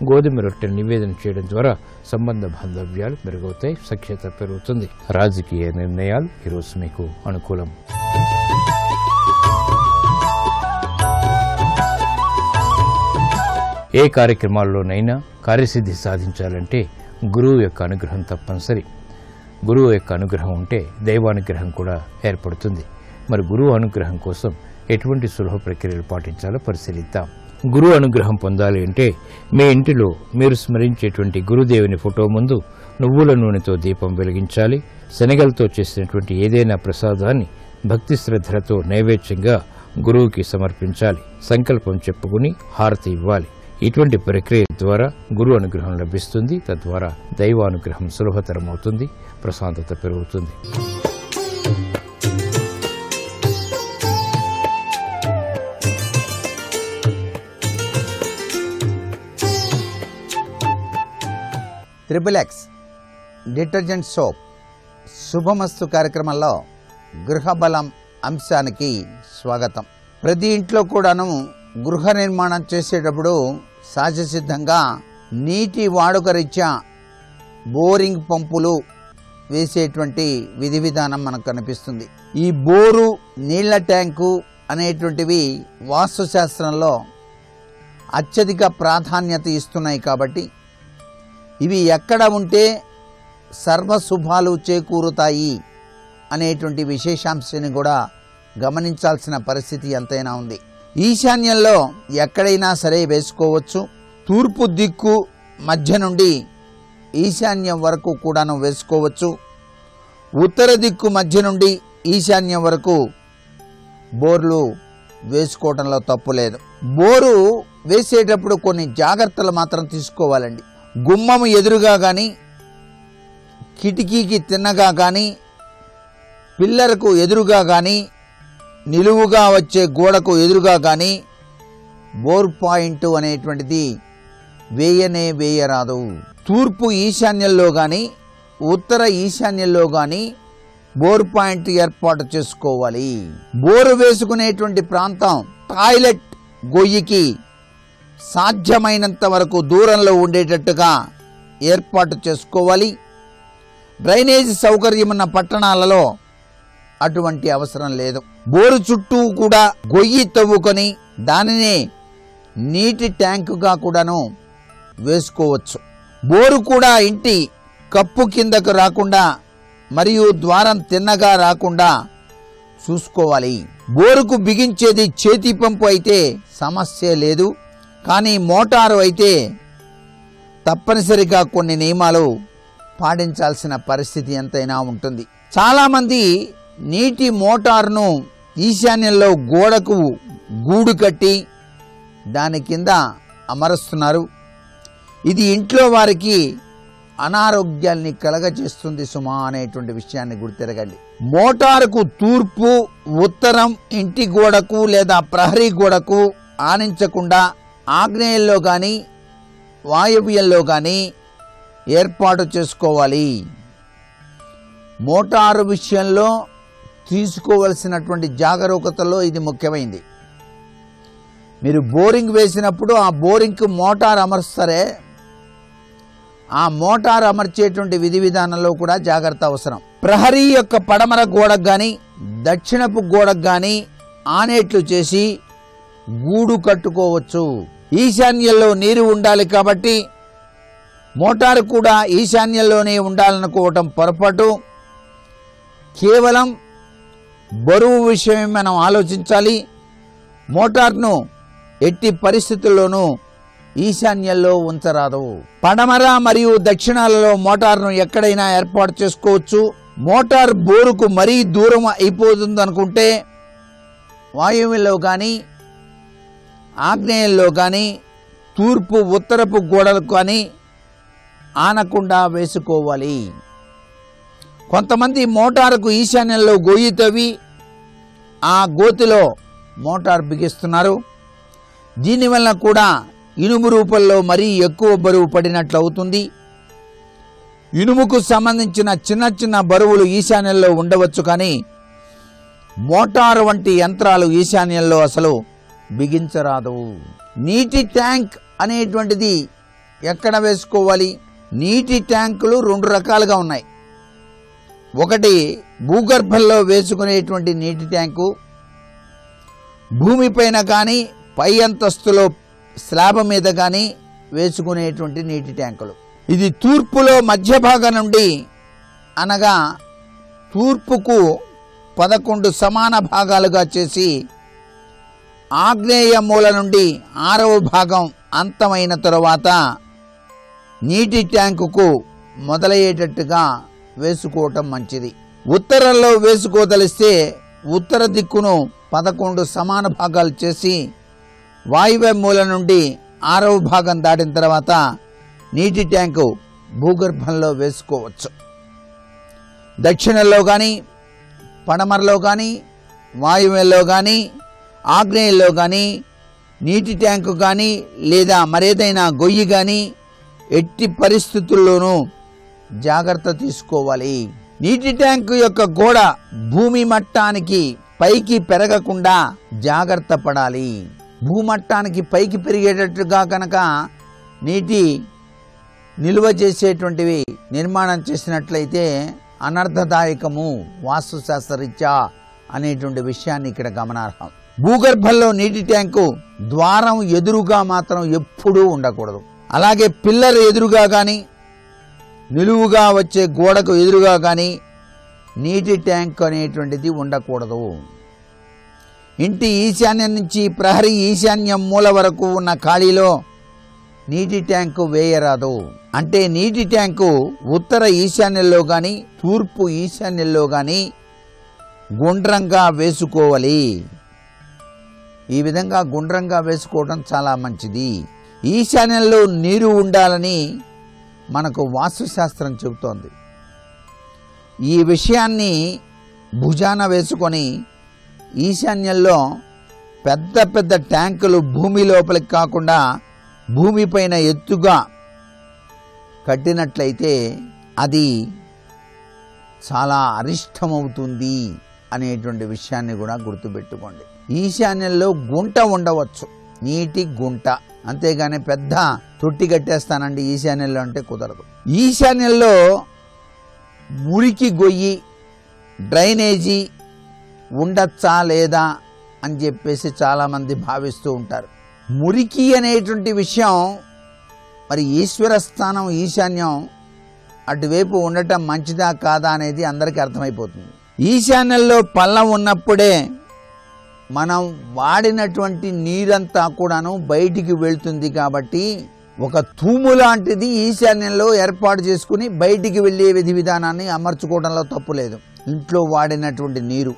గోధుమ రొట్టెను నివేదన చేయడం ద్వారా సంబంధ బాంధవ్యాలు మెరుగవుతాయి. సఖ్యత పెరుగుతుంది. రాజకీయ నిర్ణయాలు ఈరోజు మీకు అనుకూలం. ఏ కార్యక్రమాల్లోనైనా కార్యసిద్ధి సాధించాలంటే గురువు యొక్క అనుగ్రహం తప్పనిసరి. గురువు యొక్క అనుగ్రహం ఉంటే దైవానుగ్రహం కూడా ఏర్పడుతుంది. మరి గురువు అనుగ్రహం కోసం ఎటువంటి సులభ ప్రక్రియలు పాటించాలో పరిశీలిద్దాం. గురువు అనుగ్రహం పొందాలి అంటే మీ ఇంటిలో మీరు స్మరించేటువంటి గురుదేవుని ఫోటో ముందు నువ్వుల నూనెతో దీపం వెలిగించాలి. శనగలతో చేసినటువంటి ఏదైనా ప్రసాదాన్ని భక్తి శ్రద్ధలతో నైవేద్యంగా గురువుకి సమర్పించాలి. సంకల్పం చెప్పుకుని హారతి ఇవ్వాలి. ఇటువంటి ప్రక్రియ ద్వారా గురు అనుగ్రహం లభిస్తుంది. తద్వారా దైవానుగ్రహం సులభతరం అవుతుంది. ప్రశాంతత పెరుగుతుంది. XXX డిటర్జెంట్ సోప్ శుభమస్తు కార్యక్రమంలో గృహబలం అంశానికి స్వాగతం. ప్రతి ఇంట్లో కూడాను గృహ నిర్మాణం చేసేటప్పుడు సహజసిద్ధంగా నీటి వాడుక రీత్యా బోరింగ్ పంపులు వేసేటువంటి విధి విధానం మనకు కనిపిస్తుంది. ఈ బోరు నీళ్ల ట్యాంకు అనేటువంటివి వాస్తుశాస్త్రంలో అత్యధిక ప్రాధాన్యత ఇస్తున్నాయి. కాబట్టి ఇవి ఎక్కడ ఉంటే సర్వశుభాలు చేకూరుతాయి అనేటువంటి విశేషాంశాన్ని కూడా గమనించాల్సిన పరిస్థితి ఎంతైనా ఉంది. ఈశాన్యంలో ఎక్కడైనా సరే వేసుకోవచ్చు. తూర్పు దిక్కు మధ్య నుండి ఈశాన్యం వరకు కూడాను వేసుకోవచ్చు. ఉత్తర దిక్కు మధ్య నుండి ఈశాన్యం వరకు బోర్లు వేసుకోవడంలో తప్పు లేదు. బోరు వేసేటప్పుడు కొన్ని జాగ్రత్తలు మాత్రం తీసుకోవాలండి. గుమ్మము ఎదురుగా కానీ, కిటికీకి తిన్నగా కానీ, పిల్లర్కు ఎదురుగా కానీ, నిలువుగా వచ్చే గోడకు ఎదురుగా కానీ బోర్ పాయింట్ అనేటువంటిది వేయరాదు. తూర్పు ఈశాన్యంలో కానీ, ఉత్తర ఈశాన్యంలో కానీ బోర్ పాయింట్ ఏర్పాటు చేసుకోవాలి. బోరు వేసుకునేటువంటి ప్రాంతం టాయిలెట్ గొయ్యికి సాధ్యమైనంత వరకు దూరంలో ఉండేటట్టుగా ఏర్పాటు చేసుకోవాలి. డ్రైనేజీ సౌకర్యం ఉన్న పట్టణాలలో అటువంటి అవసరం లేదు. బోరు చుట్టూ కూడా గొయ్యి తవ్వుకొని దానినే నీటి ట్యాంకుగా కూడాను వేసుకోవచ్చు. బోరు కూడా ఇంటి కప్పు కిందకు రాకుండా మరియు ద్వారం తిన్నగా రాకుండా చూసుకోవాలి. బోరుకు బిగించేది చేతి పంపు అయితే సమస్య లేదు. కానీ మోటారు అయితే తప్పనిసరిగా కొన్ని నియమాలు పాటించాల్సిన పరిస్థితి ఎంతైనా ఉంటుంది. చాలామంది నీటి మోటారును ఈశాన్యంలో గోడకు గూడు కట్టి దాని కింద అమరుస్తున్నారు. ఇది ఇంట్లో వారికి అనారోగ్యాల్ని కలగజేస్తుంది సుమా అనేటువంటి విషయాన్ని గుర్తెరగండి. మోటారుకు తూర్పు, ఉత్తరం ఇంటి గోడకు లేదా ప్రహరీ గోడకు ఆనించకుండా ఆగ్నేయంలో కానీ వాయవ్యంలో కానీ ఏర్పాటు చేసుకోవాలి. మోటారు విషయంలో తీసుకోవలసినటువంటి జాగరూకతలో ఇది ముఖ్యమైనది. మీరు బోరింగ్ వేసినప్పుడు ఆ బోరింగ్కు మోటార్ అమరుస్తారే, ఆ మోటార్ అమర్చేటువంటి విధి విధానంలో కూడా జాగ్రత్త అవసరం. ప్రహరీ యొక్క పడమర గోడకు గాని దక్షిణపు గోడకు గాని ఆనేట్లు చేసి గూడు కట్టుకోవచ్చు. ఈశాన్యంలో నీరు ఉండాలి కాబట్టి మోటారు కూడా ఈశాన్యంలోనే ఉండాలనుకోవటం పొరపాటు. కేవలం బరువు విషయమే మనం ఆలోచించాలి. మోటార్ను ఎట్టి పరిస్థితుల్లోనూ ఈశాన్యంలో ఉంచరాదు. పడమర మరియు దక్షిణాలలో మోటార్ను ఎక్కడైనా ఏర్పాటు చేసుకోవచ్చు. మోటార్ బోరుకు మరీ దూరం అయిపోతుందనుకుంటే వాయువ్యంలో కానీ ఆగ్నేయంలో కానీ తూర్పు ఉత్తరపు గోడలకు కానీ ఆనకుండా వేసుకోవాలి. కొంతమంది మోటారుకు ఈశాన్యంలో గొయ్యి తవ్వి ఆ గోతిలో మోటార్ బిగిస్తున్నారు. దీనివల్ల కూడా ఇనుము రూపంలో మరీ ఎక్కువ బరువు పడినట్లు అవుతుంది. ఇనుముకు సంబంధించిన చిన్న చిన్న బరువులు ఈశాన్యంలో ఉండవచ్చు, కానీ మోటారు వంటి యంత్రాలు ఈశాన్యంలో అసలు బిగించరాదు. నీటి ట్యాంక్ అనేటువంటిది ఎక్కడ వేసుకోవాలి? నీటి ట్యాంకులు రెండు రకాలుగా ఉన్నాయి. ఒకటి భూగర్భంలో వేసుకునేటువంటి నీటి ట్యాంకు, భూమిపైన కానీ పై అంతస్తులో స్లాబ్ మీద కానీ వేసుకునేటువంటి నీటి ట్యాంకులు. ఇది తూర్పులో మధ్య భాగం నుండి, అనగా తూర్పుకు 11 సమాన భాగాలుగా చేసి ఆగ్నేయ మూల నుండి 6వ భాగం అంతమైన తరువాత నీటి ట్యాంకుకు మొదలయ్యేటట్టుగా వేసుకోవటం మంచిది. ఉత్తరంలో వేసుకోదలిస్తే ఉత్తర దిక్కును 11 సమాన భాగాలు చేసి వాయువ్య మూల నుండి 6వ భాగం దాటిన తర్వాత నీటి ట్యాంకు భూగర్భంలో వేసుకోవచ్చు. దక్షిణంలో కానీ పడమరలో కానీ వాయువ్యంలో కానీ ఆగ్నేయంలో కానీ నీటి ట్యాంకు కానీ లేదా మరేదైనా గొయ్యి కానీ ఎట్టి పరిస్థితుల్లోనూ జాగ్రత్త తీసుకోవాలి. నీటి ట్యాంకు యొక్క గోడ భూమి మట్టానికి పైకి పెరగకుండా జాగ్రత్త పడాలి. భూమట్టానికి పైకి పెరిగేటట్టుగా కనుక నీటి నిల్వ చేసేటువంటివి నిర్మాణం చేసినట్లయితే అనర్థదాయకము వాస్తుశాస్త్రరీత్యా అనేటువంటి విషయాన్ని ఇక్కడ గమనార్హం. భూగర్భంలో నీటి ట్యాంకు ద్వారం ఎదురుగా మాత్రం ఎప్పుడూ ఉండకూడదు. అలాగే పిల్లర్ ఎదురుగా కానీ నిలువుగా వచ్చే గోడకు ఎదురుగా కానీ నీటి ట్యాంక్ అనేటువంటిది ఉండకూడదు. ఇంటి ఈశాన్యం నుంచి ప్రహరీ ఈశాన్యం మూల వరకు ఉన్న ఖాళీలో నీటి ట్యాంకు వేయరాదు. అంటే నీటి ట్యాంకు ఉత్తర ఈశాన్యంలో కానీ తూర్పు ఈశాన్యంలో కానీ గుండ్రంగా వేసుకోవాలి. ఈ విధంగా గుండ్రంగా వేసుకోవడం చాలా మంచిది. ఈశాన్యంలో నీరు ఉండాలని మనకు వాస్తుశాస్త్రం చెబుతోంది. ఈ విషయాన్ని భుజాన వేసుకొని ఈశాన్యంలో పెద్ద పెద్ద ట్యాంకులు భూమి లోపలికి కాకుండా భూమిపైన ఎత్తుగా కట్టినట్లయితే అది చాలా అరిష్టమవుతుంది అనేటువంటి విషయాన్ని కూడా గుర్తుపెట్టుకోండి. ఈశాన్యంలో గుంట ఉండవచ్చు, నీటి గుంట, అంతేగాని పెద్ద తొట్టి కట్టేస్తానండి ఈశాన్యంలో అంటే కుదరదు. ఈశాన్యంలో మురికి గొయ్యి డ్రైనేజీ ఉండొచ్చా లేదా అని చెప్పేసి చాలామంది భావిస్తూ ఉంటారు. మురికి అనేటువంటి విషయం మరి ఈశ్వర స్థానం ఈశాన్యం అటువైపు ఉండటం మంచిదా కాదా అనేది అందరికీ అర్థమైపోతుంది. ఈశాన్యంలో పల్లం ఉన్నప్పుడే మనం వాడినటువంటి నీరంతా కూడాను బయటికి వెళ్తుంది. కాబట్టి ఒక తూము లాంటిది ఈశాన్యంలో ఏర్పాటు చేసుకుని బయటికి వెళ్ళే విధి విధానాన్ని అమర్చుకోవడంలో తప్పు లేదు. ఇంట్లో వాడినటువంటి నీరు,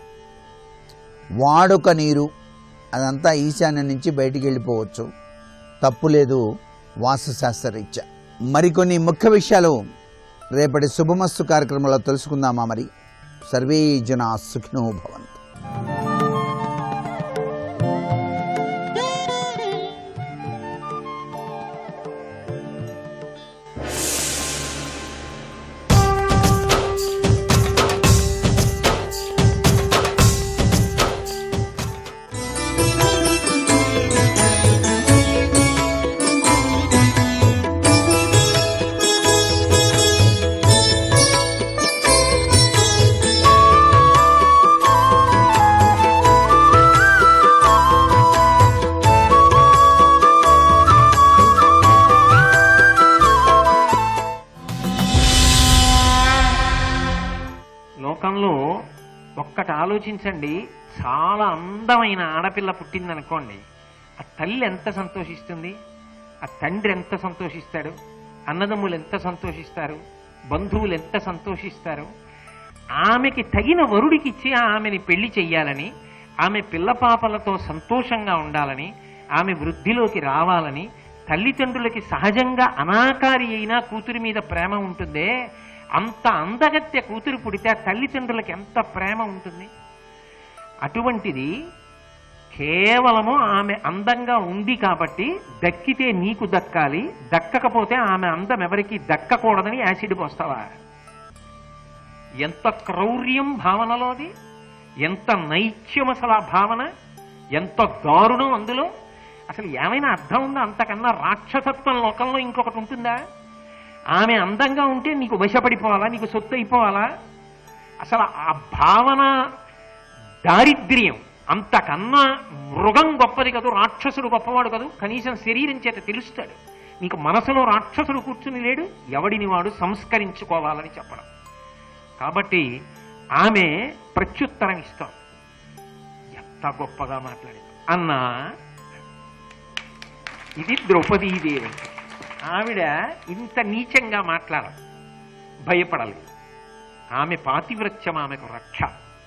వాడుక నీరు అదంతా ఈశాన్యం నుంచి బయటికి వెళ్ళిపోవచ్చు, తప్పు లేదు వాస్తుశాస్త్రరీత్యా. మరికొన్ని ముఖ్య విషయాలు రేపటి శుభమస్తు కార్యక్రమంలో తెలుసుకుందామా? మరి సర్వే జనా సుఖినో భవంతు. ఒక్కటి ఆలోచించండి, చాలా అందమైన ఆడపిల్ల పుట్టిందనుకోండి, ఆ తల్లి ఎంత సంతోషిస్తుంది, ఆ తండ్రి ఎంత సంతోషిస్తాడు, అన్నదమ్ములు ఎంత సంతోషిస్తారు, బంధువులు ఎంత సంతోషిస్తారు. ఆమెకి తగిన వరుడికిచ్చి ఆమెని పెళ్లి చెయ్యాలని, ఆమె పిల్లపాపలతో సంతోషంగా ఉండాలని, ఆమె వృద్ధిలోకి రావాలని తల్లిదండ్రులకి సహజంగా అనాకారి అయినా కూతురి మీద ప్రేమ ఉంటుందే, అంత అందగత్య కూతురు పుడితే ఆ తల్లిదండ్రులకి ఎంత ప్రేమ ఉంటుంది. అటువంటిది కేవలము ఆమె అందంగా ఉంది కాబట్టి దక్కితే నీకు దక్కాలి, దక్కకపోతే ఆమె అందం ఎవరికి దక్కకూడదని యాసిడ్ పోస్తావా? ఎంత క్రౌర్యం భావనలోది, ఎంత నైత్యం అసలు ఆ భావన, ఎంత దారుణం అందులో. అసలు ఏమైనా అర్థం ఉందా? అంతకన్నా రాక్షసత్వం లోకంలో ఇంకొకటి ఉంటుందా? ఆమె అందంగా ఉంటే నీకు వశపడిపోవాలా, నీకు సొత్తు అయిపోవాలా? అసలు ఆ భావన దారిద్ర్యం అంతకన్నా మృగం గొప్పది కదూ, రాక్షసుడు గొప్పవాడు కదూ, కనీసం శరీరం చేత తెలుస్తాడు. నీకు మనసులో రాక్షసుడు కూర్చుని లేడు, ఎవడిని వాడు సంస్కరించుకోవాలని చెప్పడం. కాబట్టి ఆమె ప్రత్యుత్తరం ఇస్తాం, ఎంత గొప్పగా మాట్లాడింది అన్నా. ఇది ద్రౌపదీదేవి. ఆవిడ ఇంత నీచంగా మాట్లాడదు, భయపడలేదు. ఆమె పాతివ్రత్యం ఆమెకు రక్ష.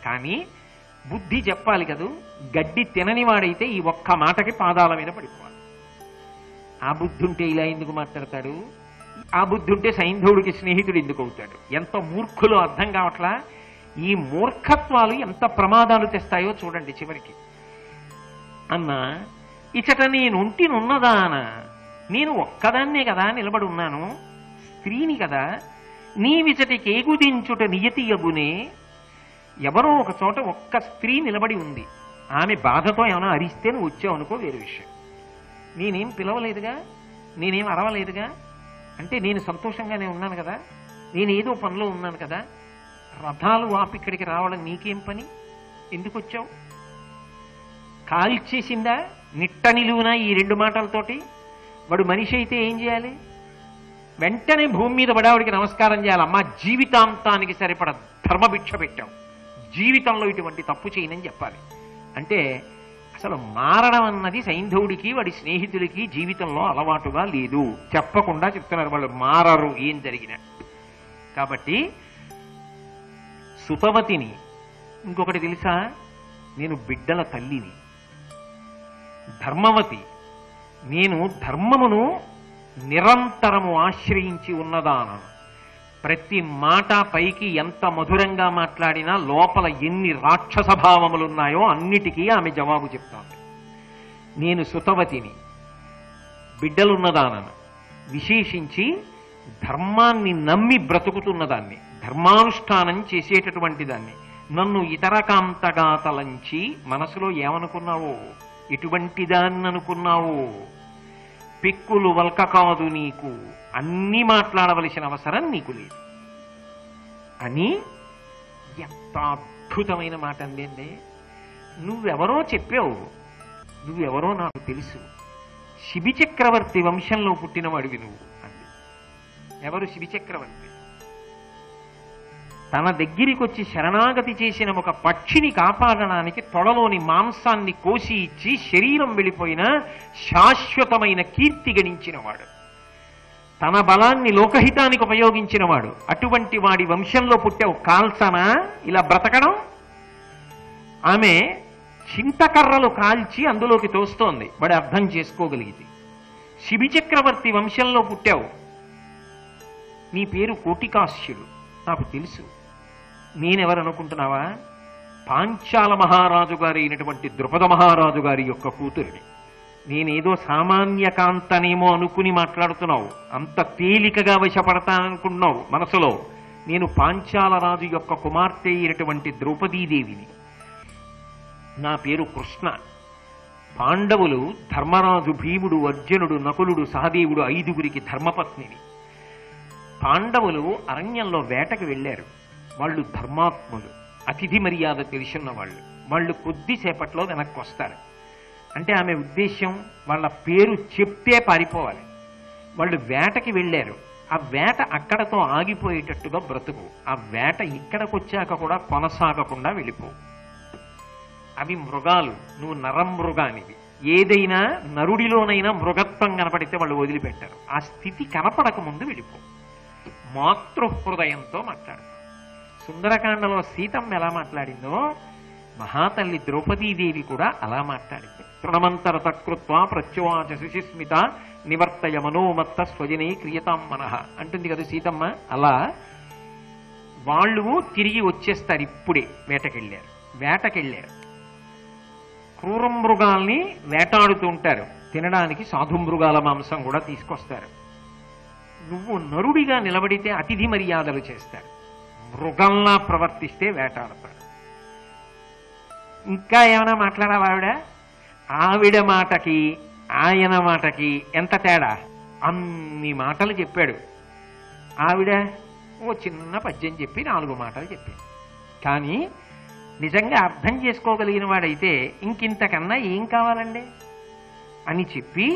కానీ బుద్ధి చెప్పాలి కదూ, గడ్డి తిననివాడైతే ఈ ఒక్క మాటకి పాదాల మీద పడిపోవాలి. ఆ బుద్ధి ఉంటే ఇలా ఎందుకు మాట్లాడతాడు? ఆ బుద్ధి ఉంటే సైంధవుడికి స్నేహితుడు ఎందుకు అవుతాడు? ఎంత మూర్ఖులో అర్థం కావట్లా. ఈ మూర్ఖత్వాలు ఎంత ప్రమాదాలు తెస్తాయో చూడండి చివరికి. అన్నా, ఇచట నేనుంటినున్నదాన, నేను ఒక్కదాన్నే కదా నిలబడి ఉన్నాను, స్త్రీని కదా, నీవిచటి కేగుదించుట నియతియగునే. ఎవరో ఒక చోట ఒక్క స్త్రీ నిలబడి ఉంది, ఆమె బాధతో ఏమైనా అరిస్తే నువ్వు వచ్చావు అనుకో, వేరే విషయం. నేనేం పిలవలేదుగా, నేనేం అరవలేదుగా, అంటే నేను సంతోషంగానే ఉన్నాను కదా, నేనేదో పనిలో ఉన్నాను కదా. రథాలు ఆపి ఇక్కడికి రావడం నీకేం పని? ఎందుకు వచ్చావు? కాల్చేసిందా నిట్ట నిలువునా ఈ రెండు మాటలతోటి? వాడు మనిషి అయితే ఏం చేయాలి? వెంటనే భూమి మీద పడావిడికి నమస్కారం చేయాలి. అమ్మా, జీవితాంతానికి సరిపడ ధర్మభిక్ష పెట్టాం, జీవితంలో ఇటువంటి తప్పు చేయనని చెప్పాలి. అంటే అసలు మారడం అన్నది సైంధవుడికి వాడి స్నేహితులకి జీవితంలో అలవాటుగా లేదు. చెప్పకుండా చెప్తున్నారు, వాళ్ళు మారరు ఏం జరిగినా. కాబట్టి సుతవతిని, ఇంకొకటి తెలుసా, నేను బిడ్డల తల్లిని. ధర్మవతి, నేను ధర్మమును నిరంతరము ఆశ్రయించి ఉన్నదానను. ప్రతి మాట పైకి ఎంత మధురంగా మాట్లాడినా లోపల ఎన్ని రాక్షస భావములున్నాయో అన్నిటికీ ఆమె జవాబు చెప్తాను. నేను సుతవతిని, బిడ్డలున్నదానను, విశేషించి ధర్మాన్ని నమ్మి బ్రతుకుతున్నదాన్ని, ధర్మానుష్ఠానం చేసేటటువంటి దాన్ని. నన్ను ఇతరకాంతగా తలంచి, మనసులో ఏమనుకున్నావో, ఎటువంటి దాన్ని అనుకున్నావో, పెక్కులు వల్క కాదు నీకు, అన్నీ మాట్లాడవలసిన అవసరం నీకు లేదు అని ఎంత అద్భుతమైన మాట అండి. నువ్వెవరో చెప్పావు, నువ్వెవరో నాకు తెలుసు, శిబి చక్రవర్తి వంశంలో పుట్టినవాడివి నువ్వు అంది. ఎవరు శిబి చక్రవర్తి? తన దగ్గరికి వచ్చి శరణాగతి చేసిన ఒక పక్షిని కాపాడడానికి తొడలోని మాంసాన్ని కోసి ఇచ్చి శరీరం వెళ్ళిపోయిన శాశ్వతమైన కీర్తి గణించినవాడు, తన బలాన్ని లోకహితానికి ఉపయోగించినవాడు. అటువంటి వాడి వంశంలో పుట్టావు, కాల్సనా ఇలా బ్రతకడం? ఆమె చింతకర్రలు కాల్చి అందులోకి తోస్తోంది, వాడు అర్థం చేసుకోగలిగింది. శిబి చక్రవర్తి వంశంలో పుట్టావు, నీ పేరు కోటికాస్యుడు, నాకు తెలుసు. నేనెవరనుకుంటున్నావా? పాంచాల మహారాజు గారి అయినటువంటి ద్రుపద మహారాజు గారి యొక్క కూతురిని. నేనేదో సామాన్య కాంతనేమో అనుకుని మాట్లాడుతున్నావు, అంత తేలికగా వశపడతాననుకున్నావు మనసులో. నేను పాంచాల రాజు యొక్క కుమార్తె అయినటువంటి ద్రౌపదీదేవిని. నా పేరు కృష్ణ. పాండవులు, ధర్మరాజు, భీముడు, అర్జునుడు, నకులుడు, సహదేవుడు 5గురికి ధర్మపత్నిని. పాండవులు అరణ్యంలో వేటకు వెళ్ళారు. వాళ్ళు ధర్మాత్ములు, అతిథి మర్యాద తెలిసిన వాళ్ళు. వాళ్ళు కొద్దిసేపట్లో వెనక్కి వస్తారు. అంటే ఆమె ఉద్దేశ్యం వాళ్ళ పేరు చెప్తే పారిపోవాలి. వాళ్ళు వేటకి వెళ్ళారు, ఆ వేట అక్కడతో ఆగిపోయేటట్టుగా బ్రతుకు. ఆ వేట ఇక్కడికి వచ్చాక కూడా కొనసాగకుండా వెళ్ళిపో. అవి మృగాలు, నువ్వు నరమృగానివి. ఏదైనా నరుడిలోనైనా మృగత్వం కనపడితే వాళ్ళు వదిలిపెట్టారు. ఆ స్థితి కనపడక ముందు వెళ్ళిపో. మాతృహృదయంతో మాట్లాడు. సుందరకాండలో సీతమ్మ ఎలా మాట్లాడిందో మహాతల్లి ద్రౌపదీదేవి కూడా అలా మాట్లాడింది. తృణమంతరత కృత్వా ప్రత్యువాచ శిశిస్మిత నివర్తయ మనోమత్త స్వజనే క్రియతాం మనః అంటుంది కదా సీతమ్మ. అలా వాళ్ళు తిరిగి వచ్చేస్తారు. ఇప్పుడే వేటకెళ్ళారు. క్రూర మృగాల్ని వేటాడుతూ ఉంటారు. తినడానికి సాధు మృగాల మాంసం కూడా తీసుకొస్తారు. నువ్వు నరుడిగా నిలబడితే అతిథి మర్యాదలు చేస్తారు. మృగంలా ప్రవర్తిస్తే వేటాడతాడు. ఇంకా ఏమైనా మాట్లాడావా? ఆవిడ మాటకి ఆయన మాటకి ఎంత తేడా! అన్ని మాటలు చెప్పాడు. ఆవిడ ఓ చిన్న పద్యం చెప్పి 4 మాటలు చెప్పింది. కానీ నిజంగా అర్థం చేసుకోగలిగిన వాడైతే ఇంకింతకన్నా ఏం కావాలండి అని చెప్పి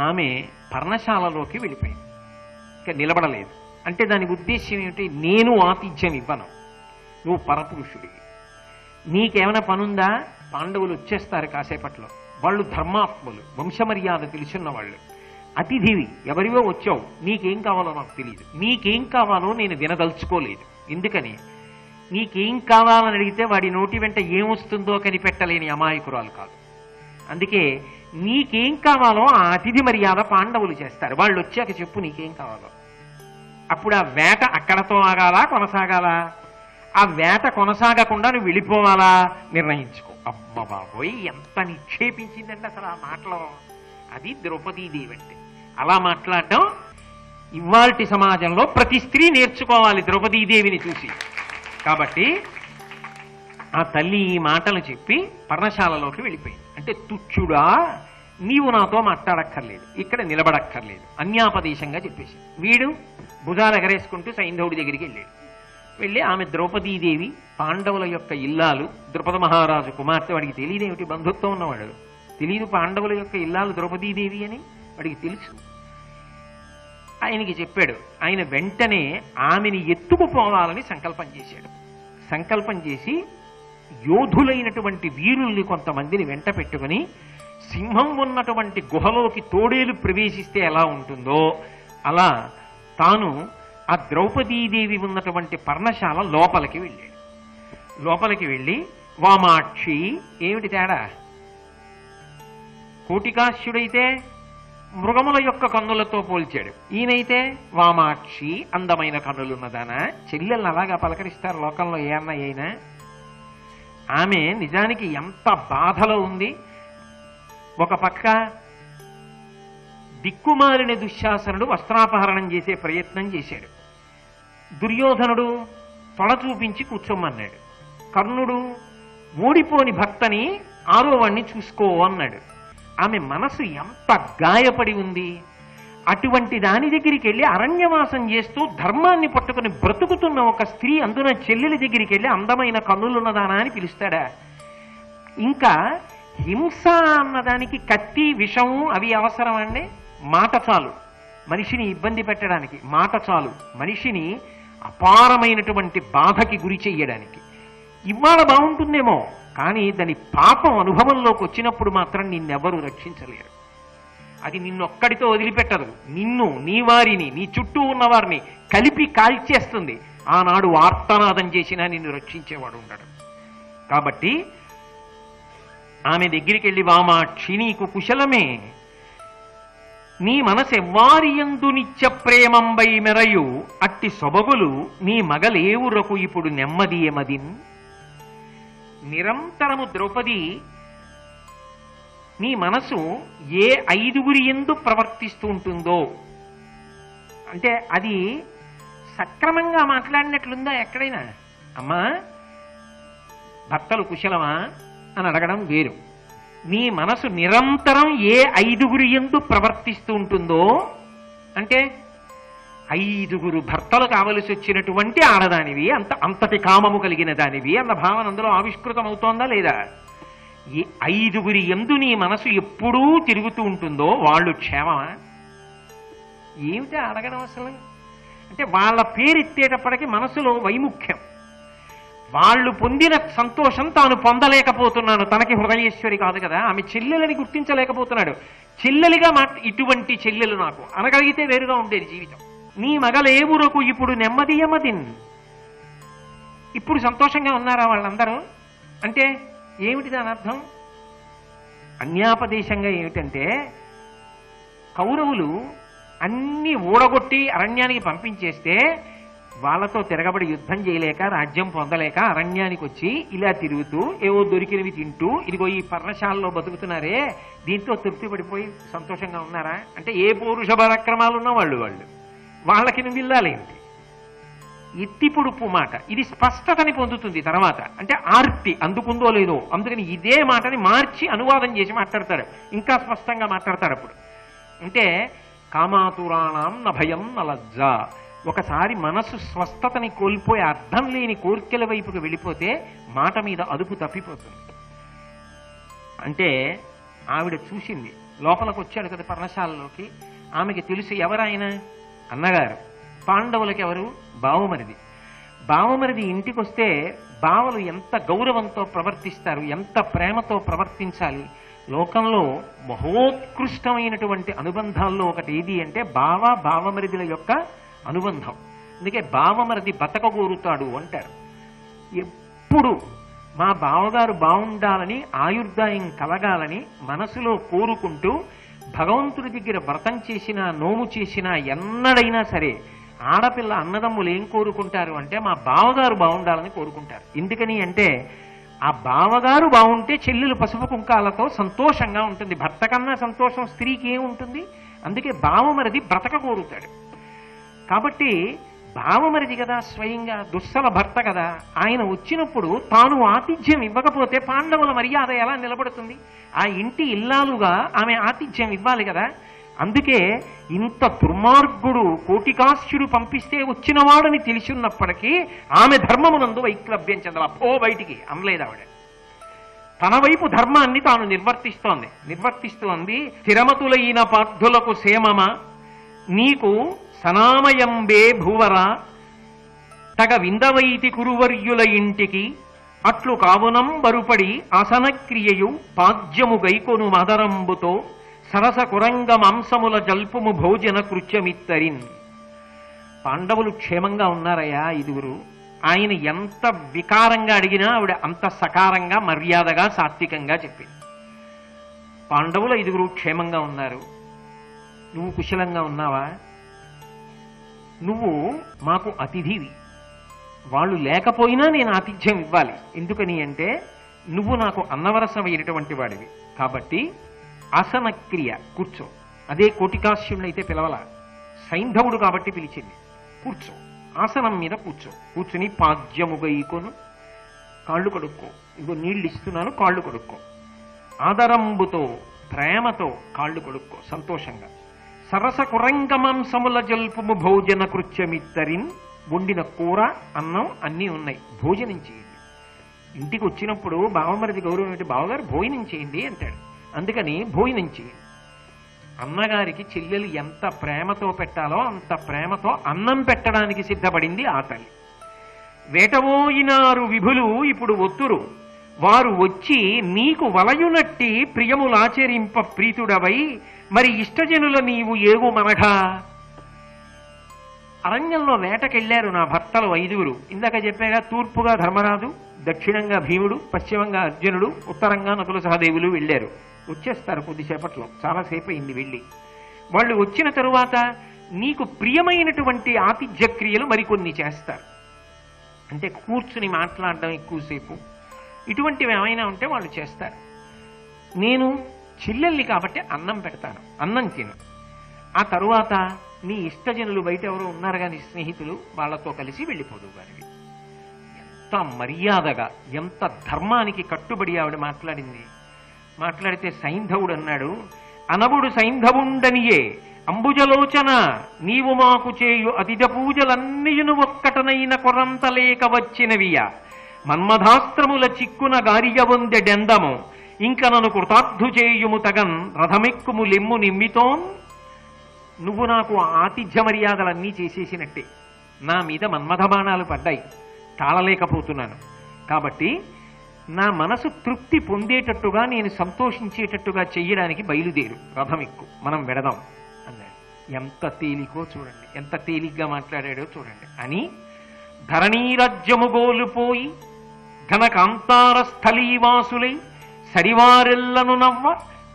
ఆమె పర్ణశాలలోకి వెళ్ళిపోయింది. ఇంకా నిలబడలేదు. అంటే దాని ఉద్దేశ్యం ఏమిటి? నేను ఆతిథ్యం ఇవ్వను, నువ్వు పరపురుషుడివి, నీకేమైనా పనుందా? పాండవులు వచ్చేస్తారు కాసేపట్లో. వాళ్ళు ధర్మాత్ములు, వంశమర్యాద తెలుసున్న వాళ్ళు. అతిథివి, ఎవరివో వచ్చావు, నీకేం కావాలో నాకు తెలియదు. నీకేం కావాలో నేను వినదలుచుకోలేదు. ఎందుకని? నీకేం కావాలని అడిగితే వాడి నోటి వెంట ఏమొస్తుందో కనిపెట్టలేని అమాయకురాలు కాదు. అందుకే నీకేం కావాలో ఆ అతిథి మర్యాద పాండవులు చేస్తారు. వాళ్ళు వచ్చాక చెప్పు నీకేం కావాలో. అప్పుడు ఆ వేట అక్కడతో ఆగాలా, కొనసాగాలా? ఆ వేట కొనసాగకుండా నువ్వు వెళ్ళిపోవాలా నిర్ణయించుకో. అమ్మ బాబోయ్, ఎంత నిక్షేపించిందంటే అసలు ఆ మాటలో. అది ద్రౌపదీదేవి అంటే. అలా మాట్లాడటం ఇవాల్టి సమాజంలో ప్రతి స్త్రీ నేర్చుకోవాలి ద్రౌపదీదేవిని చూసి. కాబట్టి ఆ తల్లి ఈ మాటలు చెప్పి పర్ణశాలలోకి వెళ్ళిపోయింది. అంటే తుచ్చుడా, నీవు నాతో మాట్లాడక్కర్లేదు, ఇక్కడ నిలబడక్కర్లేదు, అన్యాపదేశంగా చెప్పేసి వీడు భుజాలు ఎగరేసుకుంటూ సైంధవుడి దగ్గరికి వెళ్ళాడు. వెళ్ళి ఆమె ద్రౌపదీదేవి పాండవుల యొక్క ఇల్లాలు, ద్రుపద మహారాజు కుమార్తె. వాడికి తెలియదేమిటి, బంధుత్వం ఉన్నవాడు తెలియదు పాండవుల యొక్క ఇల్లాలు ద్రౌపదీదేవి అని వాడికి తెలుసు. ఆయనకి చెప్పాడు. ఆయన వెంటనే ఆమెని ఎత్తుకుపోవాలని సంకల్పం చేశాడు. సంకల్పం చేసి యోధులైనటువంటి వీరుల్ని కొంతమందిని వెంట పెట్టుకుని సింహం ఉన్నటువంటి గుహలోకి తోడేలు ప్రవేశిస్తే ఎలా ఉంటుందో అలా తాను ఆ ద్రౌపదీదేవి ఉన్నటువంటి పర్ణశాల లోపలికి వెళ్ళాడు. లోపలికి వెళ్ళి వామాక్షి, ఏమిటి తేడా? కోటికాశ్యుడైతే మృగముల యొక్క కన్నులతో పోల్చాడు, ఈయనైతే వామాక్షి, అందమైన కన్నులున్నదానా? చెల్లెల్ని అలాగా పలకరిస్తారు లోకంలో ఏ అన్న అయినా. ఆమె నిజానికి ఎంత బాధలో ఉంది. ఒక పక్క దిక్కుమాలిన దుశ్శాసనుడు వస్త్రాపహరణం చేసే ప్రయత్నం చేశాడు. దుర్యోధనుడు తొడ చూపించి కూర్చోమన్నాడు. కర్ణుడు ఓడిపోని భక్తని 6వ వాణ్ణి చూసుకో అన్నాడు. ఆమె మనసు ఎంత గాయపడి ఉంది. అటువంటి దాని దగ్గరికి వెళ్ళి అరణ్యవాసం చేస్తూ ధర్మాన్ని పట్టుకుని బ్రతుకుతున్న ఒక స్త్రీ, అందున చెల్లెలి దగ్గరికి వెళ్ళి అందమైన కన్నులున్నదానా అని పిలుస్తాడా? ఇంకా హింస అన్నదానికి కత్తి, విషము అవి అవసరం అండి? మాట చాలు మనిషిని ఇబ్బంది పెట్టడానికి. మాట చాలు మనిషిని అపారమైనటువంటి బాధకి గురి చెయ్యడానికి. ఇవాళ బాగుంటుందేమో, కానీ దాని పాపం అనుభవంలోకి వచ్చినప్పుడు మాత్రం నిన్నెవరూ రక్షించలేరు. అది నిన్నొక్కడితో వదిలిపెట్టదు. నిన్ను, నీ వారిని, నీ చుట్టూ ఉన్నవారిని కలిపి కాల్చేస్తుంది. ఆనాడు ఆర్తనాదం చేసినా నిన్ను రక్షించేవాడు ఉండడు. కాబట్టి ఆమె దగ్గరికి వెళ్ళి వామాక్షి, నీకు కుశలమే, నీ మనసెవ్వారియందు నిత్య ప్రేమంబై మెరయు అట్టి సొబగులు నీ మగలేవురకు ఇప్పుడు నెమ్మదియమదిన్. నిరంతరము ద్రౌపది, నీ మనసు ఏ 5గురి యందు ప్రవర్తిస్తూ ఉంటుందో, అంటే అది సక్రమంగా మాట్లాడినట్లుందా ఎక్కడైనా? అమ్మా భర్తలు కుశలమా అని అడగడం వేరు. నీ మనసు నిరంతరం ఏ 5గురి యందు ప్రవర్తిస్తూ ఉంటుందో, అంటే 5గురు భర్తలు కావలసి వచ్చినటువంటి ఆడదానివి, అంతటి కామము కలిగిన దానివి అన్న భావన అందులో ఆవిష్కృతమవుతోందా లేదా? ఈ 5గురి యందు నీ మనసు ఎప్పుడూ తిరుగుతూ ఉంటుందో వాళ్ళు క్షేమమా? ఏమిటా అడగడం అసలు? అంటే వాళ్ళ పేరెత్తేటప్పటికి మనసులో వైముఖ్యం. వాళ్ళు పొందిన సంతోషం తాను పొందలేకపోతున్నాను. తనకి హృదయేశ్వరి కాదు కదా, ఆమె చెల్లెలని గుర్తించలేకపోతున్నాడు. చెల్లెలిగా ఇటువంటి చెల్లెలు నాకు అనగలిగితే వేరుగా ఉండేది జీవితం. నీ మగలేవురకు ఇప్పుడు నెమ్మదియమదిన్. ఇప్పుడు సంతోషంగా ఉన్నారా వాళ్ళందరూ? అంటే ఏమిటి దాని అర్థం? అన్యాపదేశంగా ఏమిటంటే, కౌరవులు అన్ని ఊడగొట్టి అరణ్యానికి పంపించేస్తే వాళ్ళతో తిరగబడి యుద్ధం చేయలేక, రాజ్యం పొందలేక అరణ్యానికి వచ్చి ఇలా తిరుగుతూ ఏవో దొరికినవి తింటూ ఇదిగో ఈ పర్ణశాలలో బతుకుతున్నారే, దీంతో తృప్తి పడిపోయి సంతోషంగా ఉన్నారా? అంటే ఏ పౌరుష పరాక్రమాలు ఉన్నా వాళ్ళకి నువ్వు ఇల్లాలేంటి? ఎత్తి పొడుపు మాట. ఇది స్పష్టతని పొందుతుంది తర్వాత. అంటే ఆర్తి అందుకుందో లేదో, అందుకని ఇదే మాటని మార్చి అనువాదం చేసి మాట్లాడతాడు, ఇంకా స్పష్టంగా మాట్లాడతాడు అప్పుడు. అంటే కామాతురాణం నభయం నలజ్జ. ఒకసారి మనసు స్వస్థతని కోల్పోయి అర్థం లేని కోర్కెల వైపుకు వెళ్ళిపోతే మాట మీద అదుపు తప్పిపోతుంది. అంటే ఆవిడ చూసింది, లోపలికి వచ్చాడు కదా పర్ణశాలలోకి. ఆమెకి తెలుసు ఎవరాయన, అన్నగారు. పాండవులకి ఎవరు? బావమరిది. బావమరిది ఇంటికి వస్తే బావలు ఎంత గౌరవంతో ప్రవర్తిస్తారు, ఎంత ప్రేమతో ప్రవర్తించాలి. లోకంలో మహోత్కృష్టమైనటువంటి అనుబంధాల్లో ఒకటి ఏది అంటే బావమరిదిల యొక్క అనుబంధం. అందుకే బావమరిది బతకగోరుతాడు అంటారు. ఎప్పుడు మా బావగారు బాగుండాలని, ఆయుర్దాయం కలగాలని మనసులో కోరుకుంటూ భగవంతుడి దగ్గర వ్రతం చేసినా, నోము చేసినా, ఎన్నడైనా సరే ఆడపిల్ల అన్నదమ్ములు ఏం కోరుకుంటారు అంటే మా బావగారు బాగుండాలని కోరుకుంటారు. ఎందుకని అంటే ఆ బావగారు బాగుంటే చెల్లెలు పసుపు కుంకాలతో సంతోషంగా ఉంటుంది. భర్త కన్నా సంతోషం స్త్రీకి ఏముంటుంది? అందుకే బావమరిది బ్రతక కోరుతాడు. కాబట్టి బావమరిది కదా, స్వయంగా దుస్సల భర్త కదా, ఆయన వచ్చినప్పుడు తాను ఆతిథ్యం ఇవ్వకపోతే పాండవుల మర్యాద ఎలా నిలబడుతుంది? ఆ ఇంటి ఇల్లాలుగా ఆమె ఆతిథ్యం ఇవ్వాలి కదా. అందుకే ఇంత దుర్మార్గుడు కోటికాస్యుడు పంపిస్తే వచ్చినవాడని తెలిసిన్నప్పటికీ ఆమె ధర్మమునందు వైక్లభ్యం చెందాల. పో బయటికి అనలేదు ఆవిడ. తన వైపు ధర్మాన్ని తాను నిర్వర్తిస్తూ అంది. స్థిరమతులైన పార్థులకు సేమమ నీకు సనామయంబే భూవర తగ విందవైతి కురువర్యుల ఇంటికి అట్లు కావునం బరుపడి ఆసనక్రియయు పాద్యము గైకొను మదరంబుతో సరస కురంగ మాంసముల జల్పుము భోజన కృత్యమిత్తరిన్. పాండవులు క్షేమంగా ఉన్నారయ్యా ఐదుగురు. ఆయన ఎంత వికారంగా అడిగినా ఆవిడ అంత సకారంగా, మర్యాదగా, సాత్వికంగా చెప్పింది. పాండవులు ఐదుగురు క్షేమంగా ఉన్నారు. నువ్వు కుశలంగా ఉన్నావా? నువ్వు మాకు అతిథివి. వాళ్ళు లేకపోయినా నేను ఆతిథ్యం ఇవ్వాలి. ఎందుకని అంటే నువ్వు నాకు అన్నవరసమైనటువంటి వాడివి. కాబట్టి ఆసన క్రియ, కూర్చో. అదే కోటికాస్యుడైతే పిలవలా, సైంధవుడు కాబట్టి పిలిచింది. కూర్చో, ఆసనం మీద కూర్చో. కూర్చుని పాద్యముగైకొను, కాళ్ళు కడుక్కో. ఇదిగో నీళ్ళు ఇస్తున్నాను, కాళ్ళు కడుక్కో. ఆదరంబుతో, ప్రేమతో కాళ్ళు కడుక్కో సంతోషంగా. సరస కురంగ మాంసముల జల్పుము భోజన కృత్యమిత్తరిన్. వండిన కూర, అన్నం అన్నీ ఉన్నాయి, భోజనం చేయండి. ఇంటికి వచ్చినప్పుడు బావమరిది గౌరవం ఏంటి? బావగారు భోజనం చేయండి అంటాడు. అందుకని భోజనం చేయండి. అన్నగారికి చెల్లెలు ఎంత ప్రేమతో పెట్టాలో అంత ప్రేమతో అన్నం పెట్టడానికి సిద్ధపడింది ఆ తల్లి. వేటవోయినారు విభులు ఇప్పుడు ఒత్తురు, వారు వచ్చి నీకు వలయునట్టి ప్రియములాచరింప ప్రీతుడవై మరి ఇష్టజనుల నీవు ఏవు మనగా. అరణ్యంలో వేటకెళ్లారు నా భర్తలు ఐదుగురు. ఇందాక చెప్పాగా, తూర్పుగా ధర్మరాజు, దక్షిణంగా భీముడు, పశ్చిమంగా అర్జునుడు, ఉత్తరంగా నకుల సహదేవులు వెళ్ళారు. వచ్చేస్తారు కొద్దిసేపట్లో, చాలాసేపు అయింది వెళ్ళి. వాళ్ళు వచ్చిన తరువాత నీకు ప్రియమైనటువంటి ఆతిథ్య క్రియలు మరికొన్ని చేస్తారు. అంటే కూర్చుని మాట్లాడడం ఎక్కువసేపు, ఇటువంటివి ఏమైనా ఉంటే వాళ్ళు చేస్తారు. నేను చెల్లెల్ని కాబట్టి అన్నం పెడతాను, అన్నం తిను. ఆ తరువాత నీ ఇష్టజనులు బయట ఎవరో ఉన్నారు కానీ స్నేహితులు, వాళ్ళతో కలిసి వెళ్ళిపోదు గారివి. ఎంత మర్యాదగా, ఎంత ధర్మానికి కట్టుబడి ఆవిడ మాట్లాడింది. మాట్లాడితే సైంధవుడు అన్నాడు, అనవుడు సైంధవుండనియే అంబుజలోచన నీవు మాకు చేయు అతిథ పూజలన్నీయును ఒక్కటనైన కొరంతలేక వచ్చినవియ మన్మధాస్త్రముల చిక్కున గారియ వందెడెందము ఇంక నన్ను కృతార్థు చేయుము తగన్ రథమెక్కుము లెమ్ము నిమ్మితోన్. నువ్వు నాకు ఆతిథ్య మర్యాదలన్నీ చేసేసినట్టే. నా మీద మన్మథబాణాలు పడ్డాయి, తాళలేకపోతున్నాను. కాబట్టి నా మనసు తృప్తి పొందేటట్టుగా, నేను సంతోషించేటట్టుగా చెయ్యడానికి బయలుదేరు, రథం ఎక్కు, మనం వెడదాం అన్నాడు. ఎంత తేలికో చూడండి, ఎంత తేలిగ్గా మాట్లాడాడో చూడండి. అని ధరణీరాజ్యము గోలుపోయి ఘనకాంతార స్థలీవాసులై సరివారెల్లను నవ్వ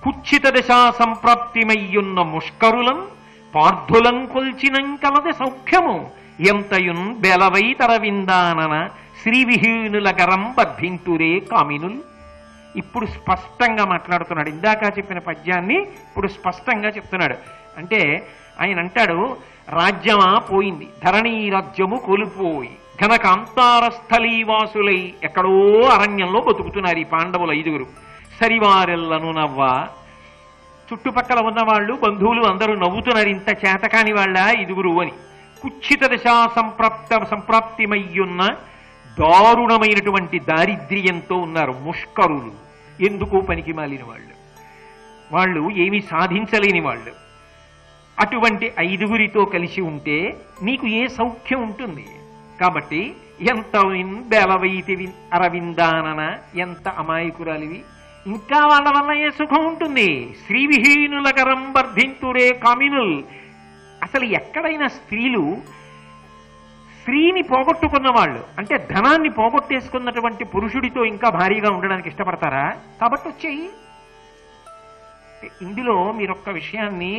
కుచ్చిత దశా సంప్రాప్తిమయ్యున్న ముష్కరులం పార్థులం కొల్చినం కలది సౌఖ్యము ఎంతయున్ బెలవై తరవిందానన శ్రీవిహీనుల గరం బద్ధింతురే కామినుల్. ఇప్పుడు స్పష్టంగా మాట్లాడుతున్నాడు. ఇందాక చెప్పిన పద్యాన్ని ఇప్పుడు స్పష్టంగా చెప్తున్నాడు. అంటే ఆయన అంటాడు, రాజ్యమా పోయింది, ధరణీ రాజ్యము కోల్పోయి ఘనకాంతార స్థలీవాసులై ఎక్కడో అరణ్యంలో బతుకుతున్నారు ఈ పాండవులు 5. సరివారెల్లను నవ్వ, చుట్టుపక్కల ఉన్నవాళ్ళు బంధువులు అందరూ నవ్వుతున్నారు, ఇంత చేతకాని వాళ్ళ 5 అని. కుచ్చిత దశా సంప్రాప్తిమయ్యున్న దారుణమైనటువంటి దారిద్ర్యంతో ఉన్నారు ముష్కరులు, ఎందుకు పనికి మాలిన వాళ్ళు, వాళ్ళు ఏమీ సాధించలేని వాళ్ళు. అటువంటి 5 కలిసి ఉంటే నీకు ఏ సౌఖ్యం ఉంటుంది? కాబట్టి ఎంత బెలవైతి అరవిందానన, ఎంత అమాయకురాలివి, ఇంకా వాళ్ళ వల్ల ఏ సుఖం ఉంటుంది? శ్రీవిహీనుల కరం వర్ధింతురే కామినుల్. అసలు ఎక్కడైనా స్త్రీని పోగొట్టుకున్న వాళ్ళు, అంటే ధనాన్ని పోగొట్టేసుకున్నటువంటి పురుషుడితో ఇంకా భారీగా ఉండడానికి ఇష్టపడతారా? కాబట్టి వచ్చేయి. ఇందులో మీరొక్క విషయాన్ని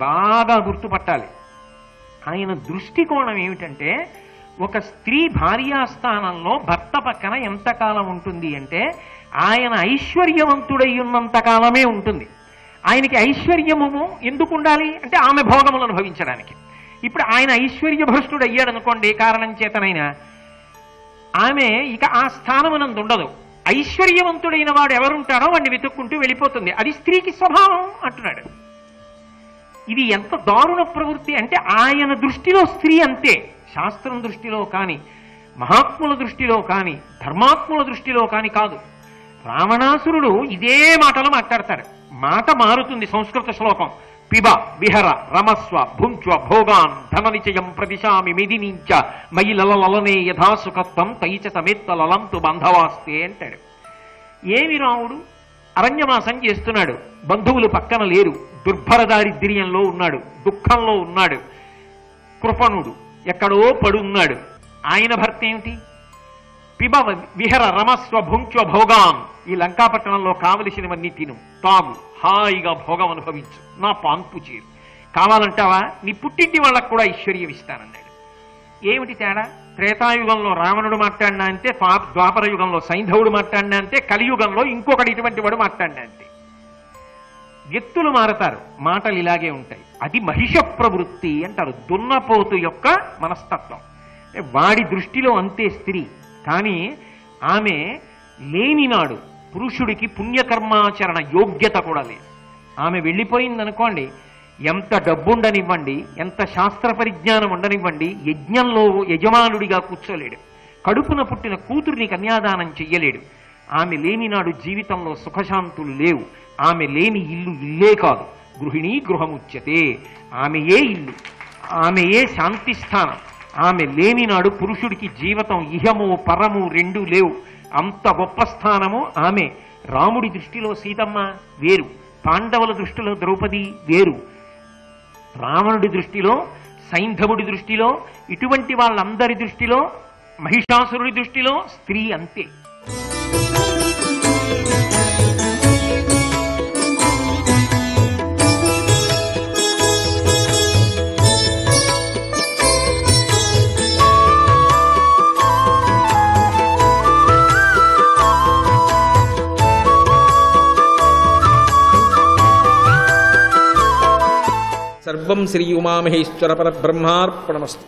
బాగా గుర్తుపట్టాలి. ఆయన దృష్టికోణం ఏమిటంటే, ఒక స్త్రీ భార్యాస్థానంలో భర్త పక్కన ఎంతకాలం ఉంటుంది అంటే, ఆయన ఐశ్వర్యవంతుడై ఉన్నంత కాలమే ఉంటుంది. ఆయనకి ఐశ్వర్యము ఎందుకు ఉండాలి అంటే, ఆమె భోగములను అనుభవించడానికి. ఇప్పుడు ఆయన ఐశ్వర్యభ్రష్టుడు అయ్యాడు అనుకోండి, కారణం చేతనైనా ఆమె ఇక ఆ స్థానమునందు ఉండదు. ఐశ్వర్యవంతుడైన వాడు ఎవరుంటాడో వాడిని వెతుక్కుంటూ వెళ్ళిపోతుంది. అది స్త్రీకి స్వభావం అంటున్నాడు. ఇది ఎంత దారుణ ప్రవృత్తి అంటే, ఆయన దృష్టిలో స్త్రీ అంతే. శాస్త్రం దృష్టిలో కానీ, మహాత్ముల దృష్టిలో కానీ, ధర్మాత్ముల దృష్టిలో కానీ కాదు. రావణాసురుడు ఇదే మాటలు మాట్లాడతాడు. మాట మారుతుంది. సంస్కృత శ్లోకం, పిబ విహర రమస్వ భుంచ్వ భోగాన్ ధన నిచయం ప్రదిశామి మిదినించ మయి లలలనే యథాసుఖత్వం తైచ సమేత్త లలంతు బంధవాస్తే అంటాడు. ఏమి రాముడు అరణ్యవాసం చేస్తున్నాడు, బంధువులు పక్కన లేరు, దుర్భర దారిద్ర్యంలో ఉన్నాడు, దుఃఖంలో ఉన్నాడు. కృపణుడు ఎక్కడో పడున్నాడు. ఆయన భర్త ఏమిటి? పిబ విహర రమస్వ భుంక్వ భోగాన్, ఈ లంకాపట్టణంలో కావలసినవన్నీ తిను, తాగు, హాయిగా భోగం అనుభవించు, నా పాన్పు చేరు. కావాలంటావా నీ పుట్టింటి వాళ్ళకు కూడా ఐశ్వర్యం ఇస్తానన్నాడు. ఏమిటి తేడా? త్రేతాయుగంలో రావణుడు మాట్లాడినా అంతే, ద్వాపర యుగంలో సైంధవుడు మాట్లాడినా అంతే, కలియుగంలో ఇంకొకటి ఇటువంటి వాడు మాట్లాడినా అంతే. వ్యక్తులు మారతారు, మాటలు ఇలాగే ఉంటాయి. అది మహిష ప్రవృత్తి అంటారు, దున్నపోతు యొక్క మనస్తత్వం. వాడి దృష్టిలో అంతే స్త్రీ. కానీ ఆమె లేనినాడు పురుషుడికి పుణ్యకర్మాచరణ యోగ్యత కూడా లేదు. ఆమె వెళ్ళిపోయిందనుకోండి, ఎంత డబ్బుండనివ్వండి, ఎంత శాస్త్ర పరిజ్ఞానం ఉండనివ్వండి, యజ్ఞంలో యజమానుడిగా కూర్చోలేడు. కడుపున పుట్టిన కూతురిని కన్యాదానం చెయ్యలేడు. ఆమె లేనినాడు జీవితంలో సుఖశాంతులు లేవు. ఆమె లేని ఇల్లు ఇల్లే కాదు, గృహిణీ గృహముచ్యతే. ఆమెయే ఇల్లు, ఆమెయే శాంతి స్థానం. ఆమె లేనినాడు పురుషుడికి జీవితం ఇహము పరము రెండూ లేవు. అంత గొప్ప స్థానము ఆమె. రాముడి దృష్టిలో సీతమ్మ వేరు, పాండవుల దృష్టిలో ద్రౌపది వేరు, రావణుడి దృష్టిలో, సైంధవుడి దృష్టిలో, ఇటువంటి వాళ్ళందరి దృష్టిలో, మహిషాసురుడి దృష్టిలో స్త్రీ అంతే. సర్వం శ్రీ ఉమామహేశ్వర పరబ్రహ్మార్పణమస్తు.